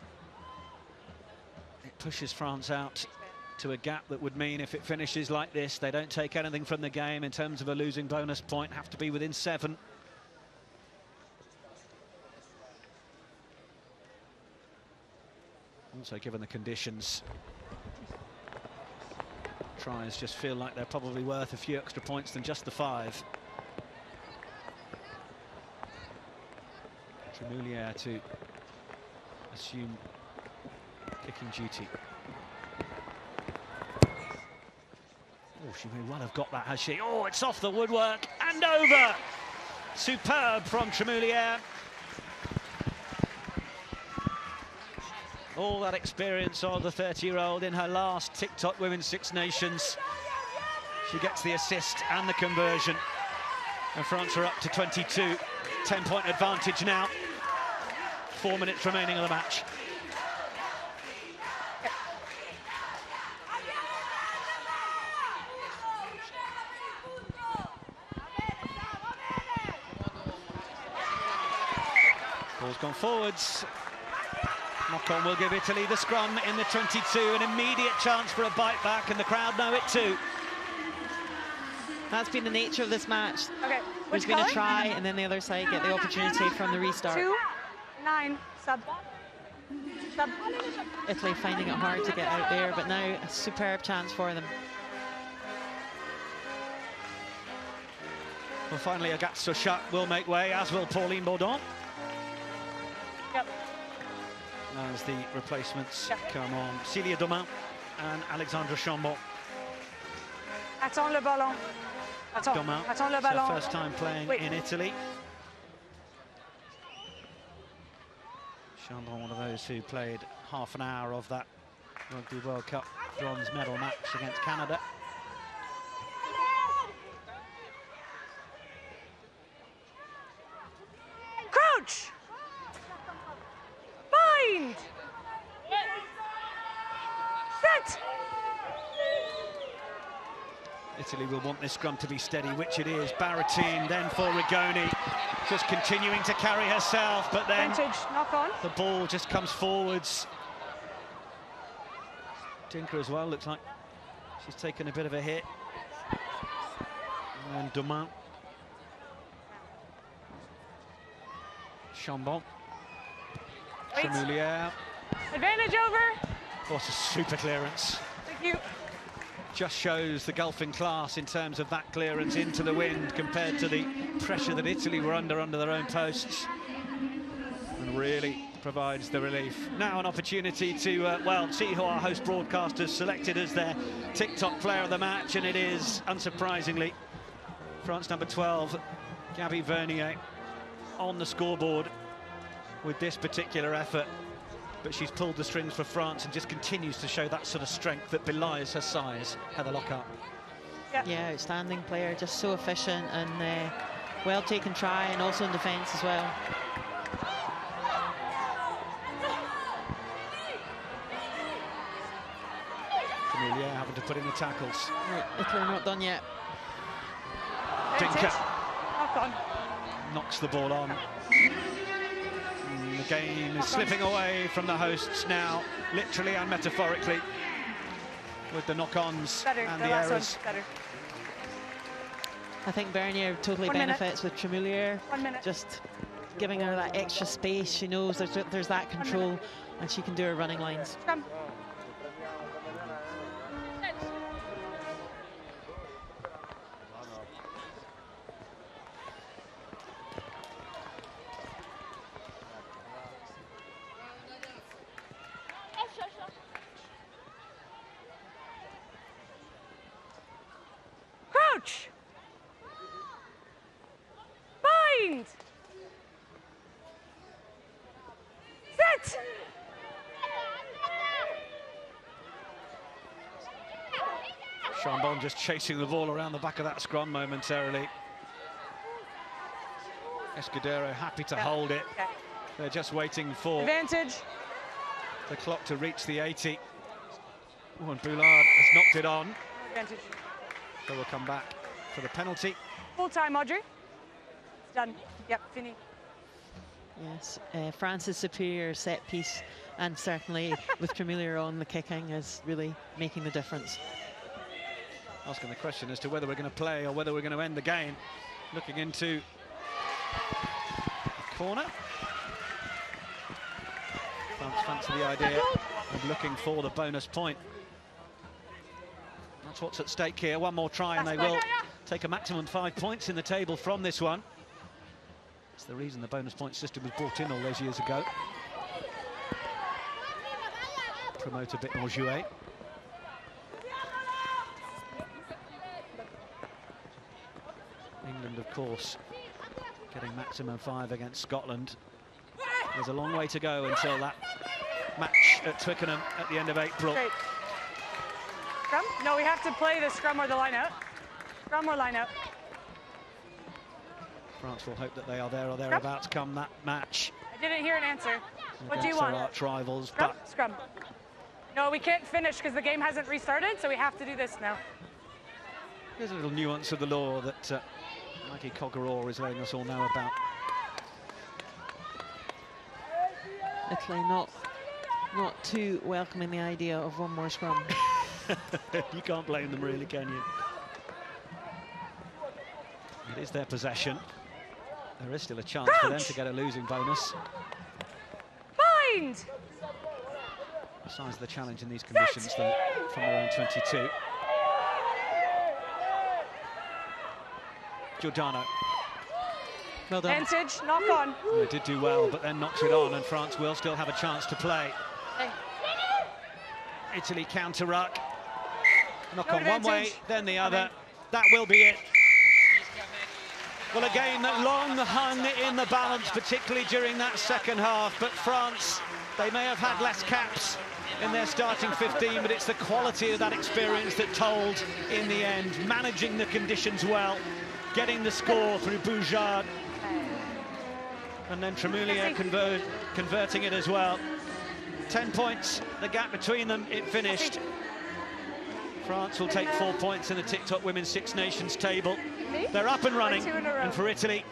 it pushes France out to a gap that would mean if it finishes like this, they don't take anything from the game in terms of a losing bonus point, have to be within 7. Also, given the conditions, tries just feel like they're probably worth a few extra points than just the 5. Tremoulier to assume kicking duty. Oh, she may well have got that, has she? Oh, it's off the woodwork and over! Superb from Tremoulier. All that experience of the 30-year-old in her last TikTok Women's Six Nations. She gets the assist and the conversion. And France are up to 22. 10-point advantage now. 4 minutes remaining of the match. Ball's gone forwards. Knock-on will give Italy the scrum in the 22, an immediate chance for a bite back, and the crowd know it too. That's been the nature of this match. Okay, there's been a try, and then the other side get the opportunity from the restart. 2-9, sub. Italy finding it hard to get out there, but now a superb chance for them. Well, finally, Agathe Sochat will make way, as will Pauline Bourdon. Yep. As the replacements come on. Célia Domin and Alexandra Chambon. Attends le ballon. Domin, Attends le ballon. her first time playing in Italy. Chambon, one of those who played half an hour of that Rugby World Cup bronze medal match against Canada. Crouch! Bind! Set! Italy will want this scrum to be steady, which it is. Baratine, then for Rigoni, just continuing to carry herself, but then knock on. The ball just comes forwards. Tinker as well, looks like She's taken a bit of a hit. And Domain. Chambon. Tremoulière. Advantage over. What a super clearance. Thank you. Just shows the gulf in class in terms of that clearance into the wind compared to the pressure that Italy were under their own posts. And really provides the relief. Now an opportunity to, well, see who our host broadcasters selected as their TikTok player of the match, and it is, unsurprisingly, France number 12, Gabby Vernier, on the scoreboard with this particular effort. But she's pulled the strings for France and just continues to show that sort of strength that belies her size. Heather Lockhart. Yeah, outstanding player, just so efficient and well taken try, and also in defence as well. Tremoulière having to put in the tackles. Right, Italy are not done yet. Dinker Knock on. knocks the ball on. The game is slipping away from the hosts now, literally and metaphorically, with the knock-ons and the errors. Better. I think Bernier totally benefits with Tremoulière. 1 minute. Just giving her that extra space. She knows there's that control, and she can do her running lines. Come. Crouch. Bind. Set. Chambon just chasing the ball around the back of that scrum momentarily. Escudero happy to hold it. Okay. They're just waiting for Advantage. the clock to reach the 80. Oh, and Boulard has knocked it on. Advantage. So we'll come back for the penalty. Full time, Audrey. It's done. Yep, fini. Yes, France's superior set piece, and certainly with Tremoulière on the kicking, is really making the difference. Asking the question as to whether we're going to play or whether we're going to end the game. Looking into the corner. France fancy the idea of looking for the bonus point. That's what's at stake here. One more try and they will take a maximum 5 points in the table from this one. It's the reason the bonus point system was brought in all those years ago. Promote a bit more jouet. England, of course, getting maximum 5 against Scotland. There's a long way to go until that match at Twickenham at the end of April. Great. Scrum? No, we have to play the scrum or the line out. Scrum or line out. France will hope that they are there or thereabouts come that match. I didn't hear an answer. What do you Against want? their arch rivals, Scrum? but Scrum. No, we can't finish because the game hasn't restarted, so we have to do this now. there's a little nuance of the law that Maggie Coggeror is letting us all know about. Italy not too welcoming the idea of one more scrum. You can't blame them really, can you? It is their possession. There is still a chance for them to get a losing bonus. Bind! Besides the challenge in these conditions though, from their own 22. Giordano. Well done. Advantage, knock on. They did do well, but then knocks it on, and France will still have a chance to play. Hey. Italy counter-ruck. Knock No on one way, advantage. then the other. That will be it. Well, a game that long hung in the balance, particularly during that second half. But France, they may have had less caps in their starting 15, but it's the quality of that experience that told in the end. Managing the conditions well, getting the score through Boujard. And then Tremoulière converting it as well. 10 points, the gap between them, it finished. France will take 4 points in the TikTok Women's Six Nations table. They're up and running, and for Italy,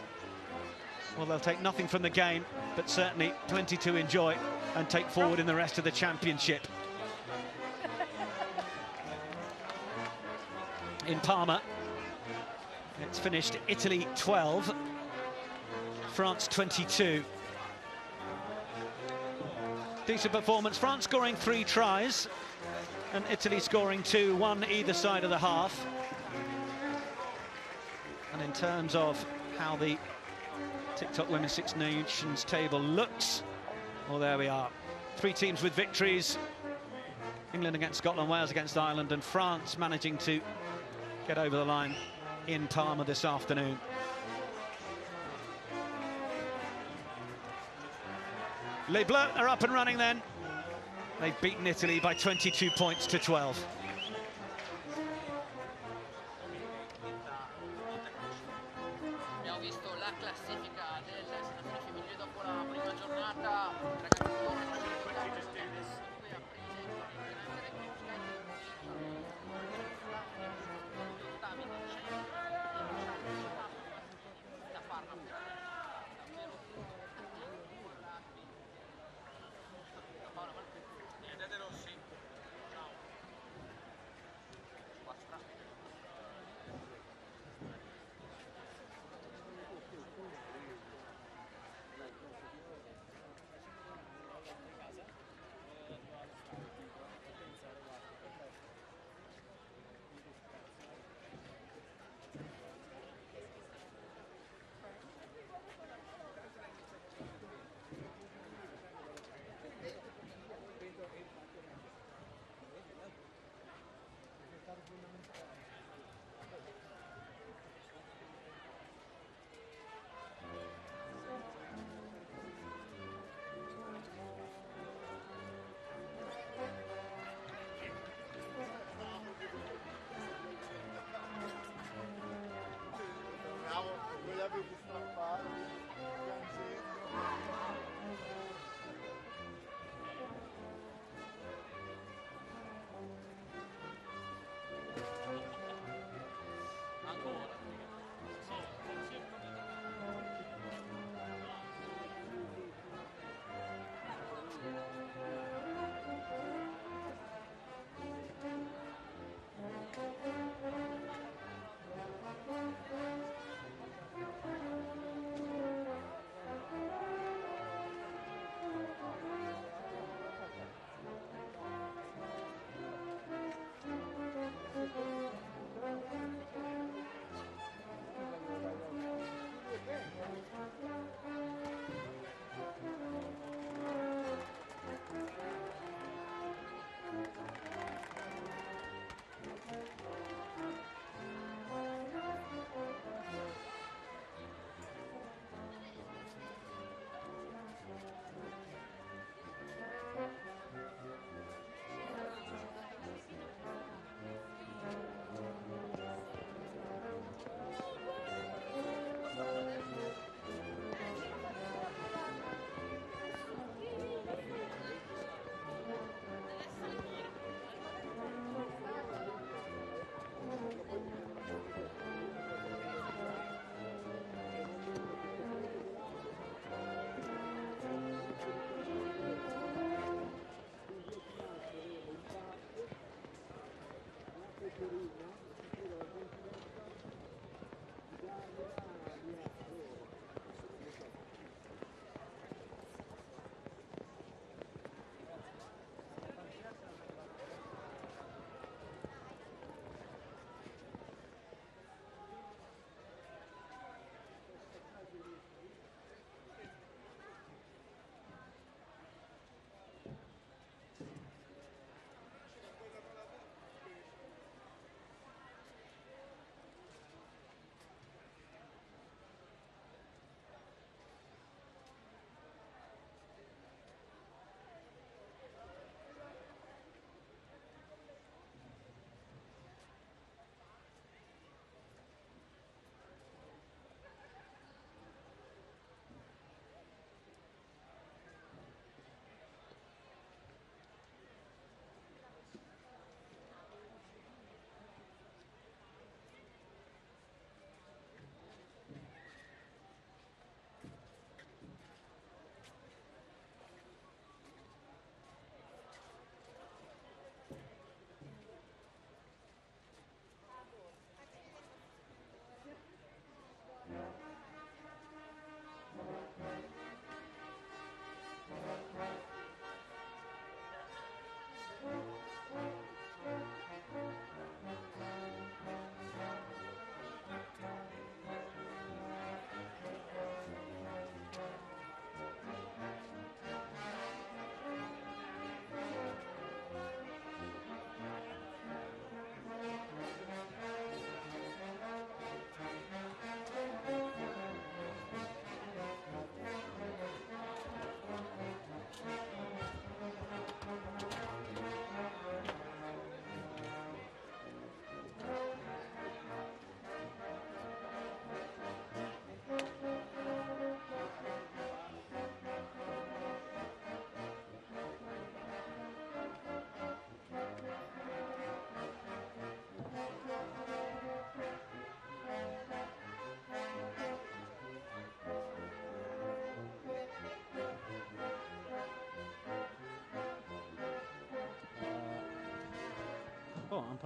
well, they'll take nothing from the game, but certainly plenty to enjoy and take forward in the rest of the championship. in Parma. It's finished Italy 12, France 22. Decent performance. France scoring 3 tries and Italy scoring 2, 1 either side of the half. And in terms of how the TikTok Women's Six Nations table looks, well, there we are. 3 teams with victories. England against Scotland, Wales against Ireland, and France managing to get over the line in Parma this afternoon. Les Bleus are up and running then. They've beaten Italy by 22 points to 12. Abbiamo visto la classifica delle selezioni femminili dopo la prima giornata.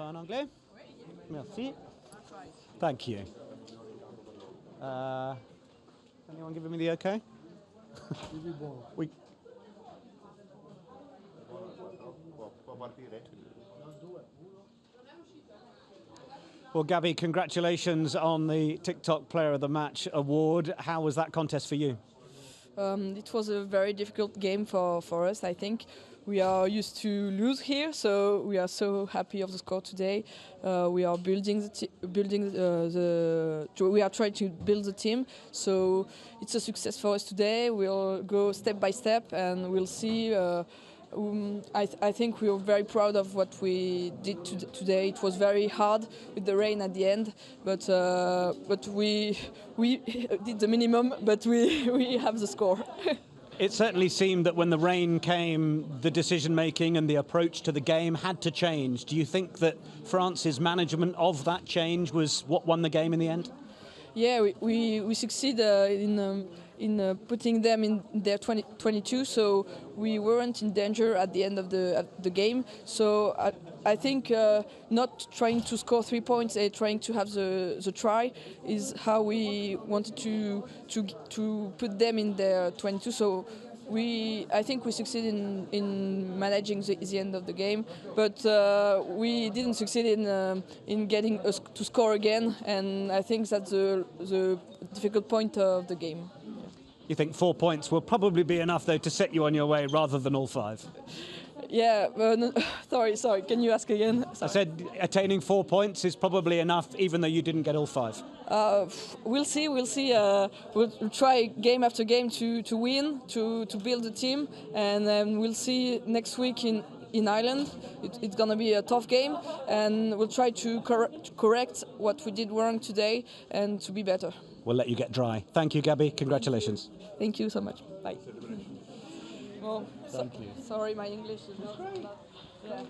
pas en anglais? Merci. Thank you. Anyone giving me the okay? we... Well, Gabby, congratulations on the TikTok Player of the Match award. How was that contest for you? It was a very difficult game for us, I think. We are used to lose here, so we are so happy of the score today. We are building we are trying to build the team, so it's a success for us today. We'll go step by step, and we'll see. I think we are very proud of what we did today. It was very hard with the rain at the end, but we did the minimum, but we have the score. It certainly seemed that when the rain came, the decision-making and the approach to the game had to change. Do you think that France's management of that change was what won the game in the end? Yeah, we succeed in putting them in their 22, so we weren't in danger at the end of the game. So I think not trying to score 3 points and trying to have the try is how we wanted to put them in their 22. So I think we succeeded in managing the end of the game, but we didn't succeed in getting us to score again, and I think that's the difficult point of the game. You think 4 points will probably be enough, though, to set you on your way rather than all 5? Yeah, no, sorry, can you ask again? Sorry. I said attaining 4 points is probably enough, even though you didn't get all 5. We'll see. We'll try game after game to win, to build a team, and then we'll see next week in Ireland. It's going to be a tough game, and we'll try to correct what we did wrong today and to be better. We'll let you get dry. Thank you, Gabby. Congratulations. Thank you so much. Bye. Well, Thank you. Sorry, my English is not yeah.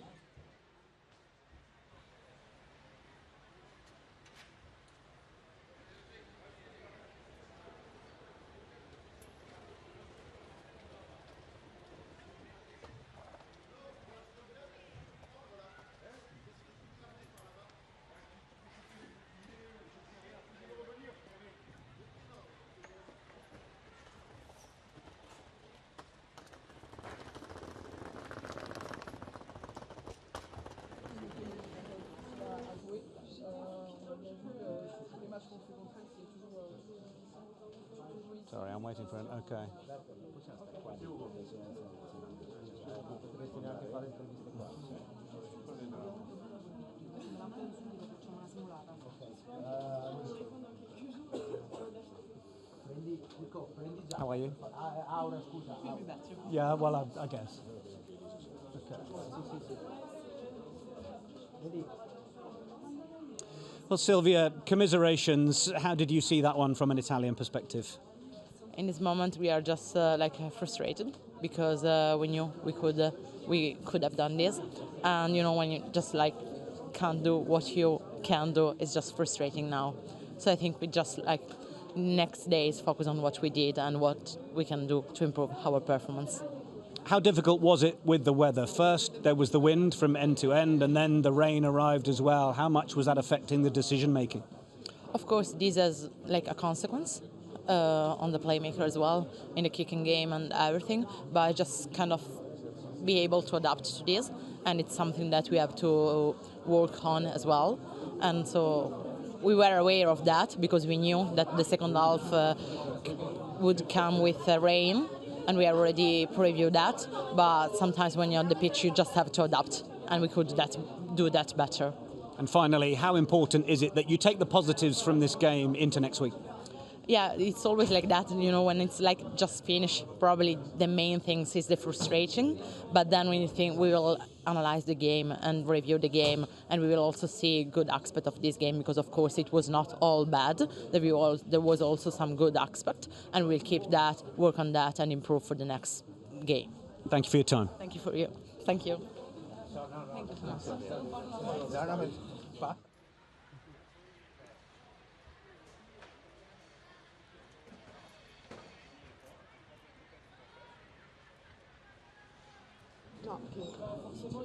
Sorry, I'm waiting for an okay. How are you? Yeah, well, I guess. Okay. Well, Sylvia, commiserations. How did you see that one from an Italian perspective? In this moment, we are just frustrated because we knew we could have done this, and when you just can't do what you can do, it's just frustrating now. So I think we just next days focus on what we did and what we can do to improve our performance. How difficult was it with the weather? First, there was the wind from end to end, and then the rain arrived as well. How much was that affecting the decision making? Of course, this has a consequence on the playmaker as well, in the kicking game and everything, but I just kind of be able to adapt to this, and it's something that we have to work on as well. And so we were aware of that because we knew that the second half would come with rain, and we already previewed that, but sometimes when you're on the pitch you just have to adapt, and we could do that better. And finally, how important is it that you take the positives from this game into next week? Yeah, it's always like that, when it's just finish, probably the main things is the frustration, but then when you think we will analyze the game and review the game, and we will also see good aspect of this game, because of course it was not all bad, there was also some good aspect, and we'll keep that, work on that, and improve for the next game. Thank you for your time. Thank you for you. Thank you. No, che forse poi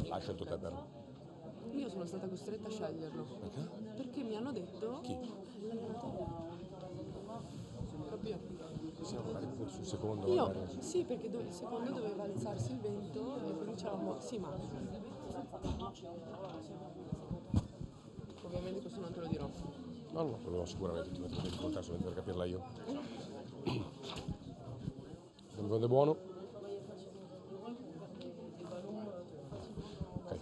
L'hai scelto te però? Io sono stata costretta a sceglierlo. Perché? Perché mi hanno detto... Chi? L'allenatore. Capito? Sì, magari sul secondo. Io, Magari. sì, perché il secondo doveva alzarsi il vento e quindi c'eravamo... Sì, ma... Ovviamente questo non te lo dirò. No, sicuramente ti metto in difficoltà solamente per capirla io. Il biondo è buono. Okay.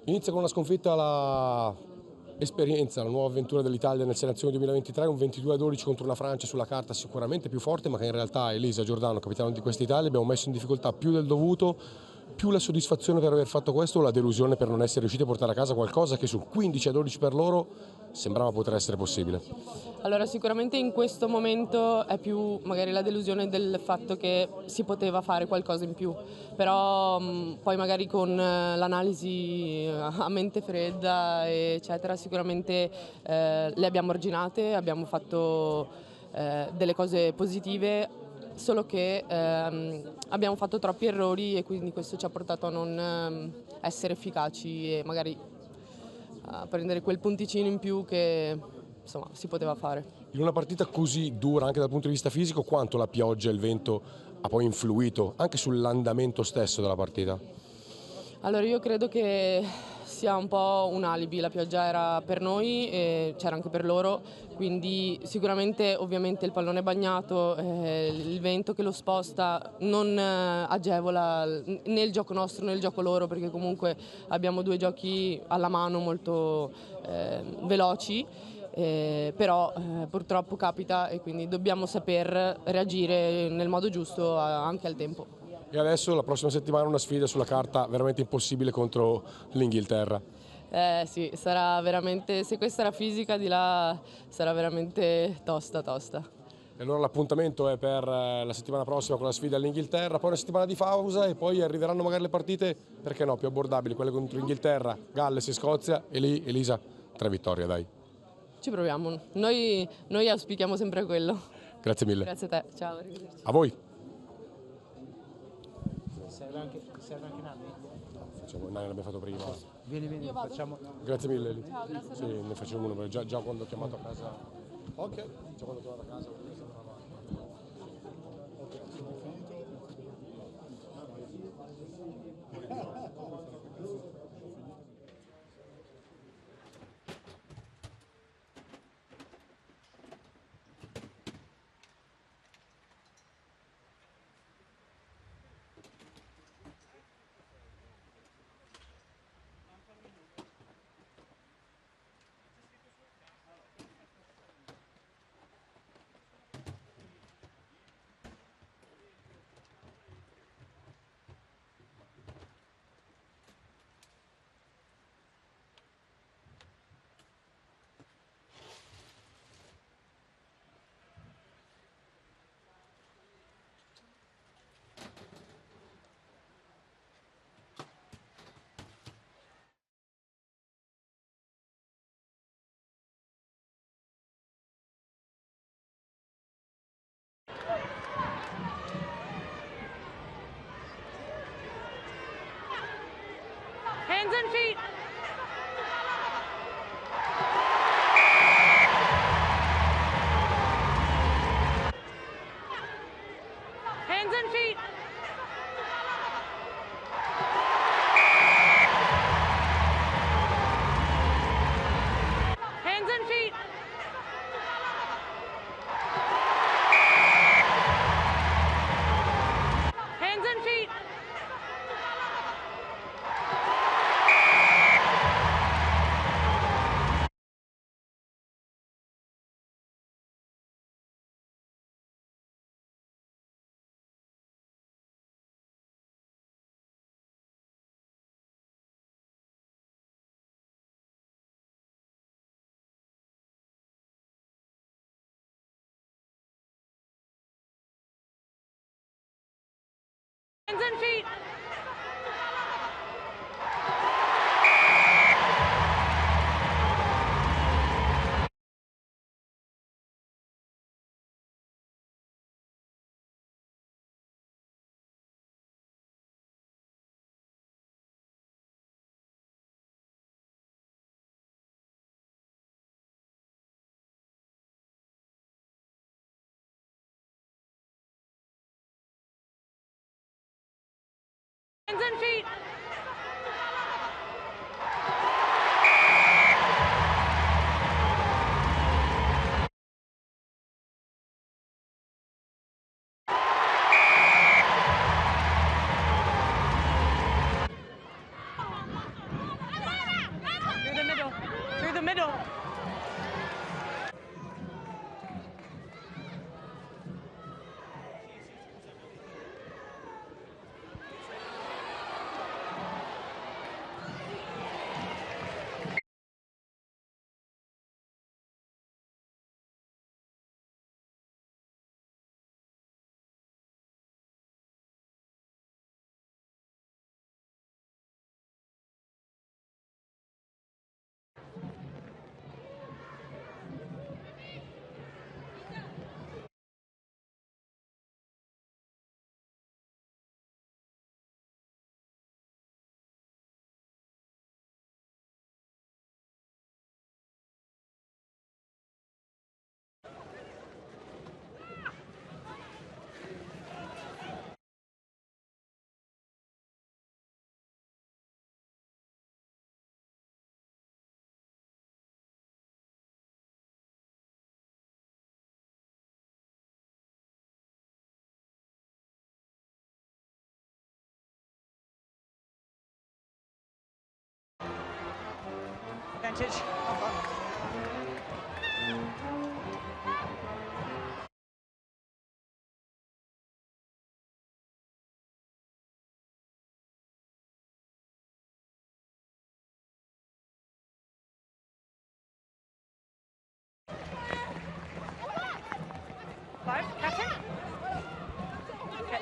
Inizia con una sconfitta la esperienza, la nuova avventura dell'Italia nel 6 Nazioni 2023, un 22-12 contro una Francia sulla carta sicuramente più forte, ma che in realtà Elisa Giordano, capitano di questa Italia, abbiamo messo in difficoltà più del dovuto. Più la soddisfazione per aver fatto questo o la delusione per non essere riusciti a portare a casa qualcosa che sul 15-12 per loro sembrava poter essere possibile? Allora sicuramente in questo momento è più magari la delusione del fatto che si poteva fare qualcosa in più, però poi magari con l'analisi a mente fredda eccetera sicuramente le abbiamo arginate, abbiamo fatto delle cose positive. Solo che abbiamo fatto troppi errori e quindi questo ci ha portato a non essere efficaci e magari a prendere quel punticino in più che insomma si poteva fare. In una partita così dura anche dal punto di vista fisico, quanto la pioggia e il vento ha poi influito anche sull'andamento stesso della partita? Allora io credo che sia un po' un alibi, la pioggia era per noi e c'era anche per loro, quindi sicuramente ovviamente il pallone bagnato, il vento che lo sposta non agevola né il gioco nostro né il gioco loro, perché comunque abbiamo due giochi alla mano molto veloci, però purtroppo capita e quindi dobbiamo saper reagire nel modo giusto anche al tempo. E adesso la prossima settimana una sfida sulla carta veramente impossibile contro l'Inghilterra. Sì, sarà veramente, se questa è la fisica di là sarà veramente tosta. E allora l'appuntamento è per la settimana prossima con la sfida all'Inghilterra, poi una settimana di pausa e poi arriveranno magari le partite, perché no, più abbordabili, quelle contro Inghilterra, Galles e Scozia, e lì Elisa 3 vittorie, dai. Ci proviamo, noi auspichiamo sempre quello. Grazie mille. Grazie a te, ciao, arrivederci. A voi. Serve anche Nanni? Facciamo, Nanni l'abbiamo fatto prima. Vieni, facciamo. Grazie mille Eli. Ciao, grazie a sì, ne facciamo uno, già quando ho chiamato a casa. Ok, già quando ho chiamato a casa. Hands and feet. Hands and feet. Hands and feet. Hands and feet. Hands and feet. Hands and feet. Through the middle. Through the middle. Advantage. Five, catching. Okay.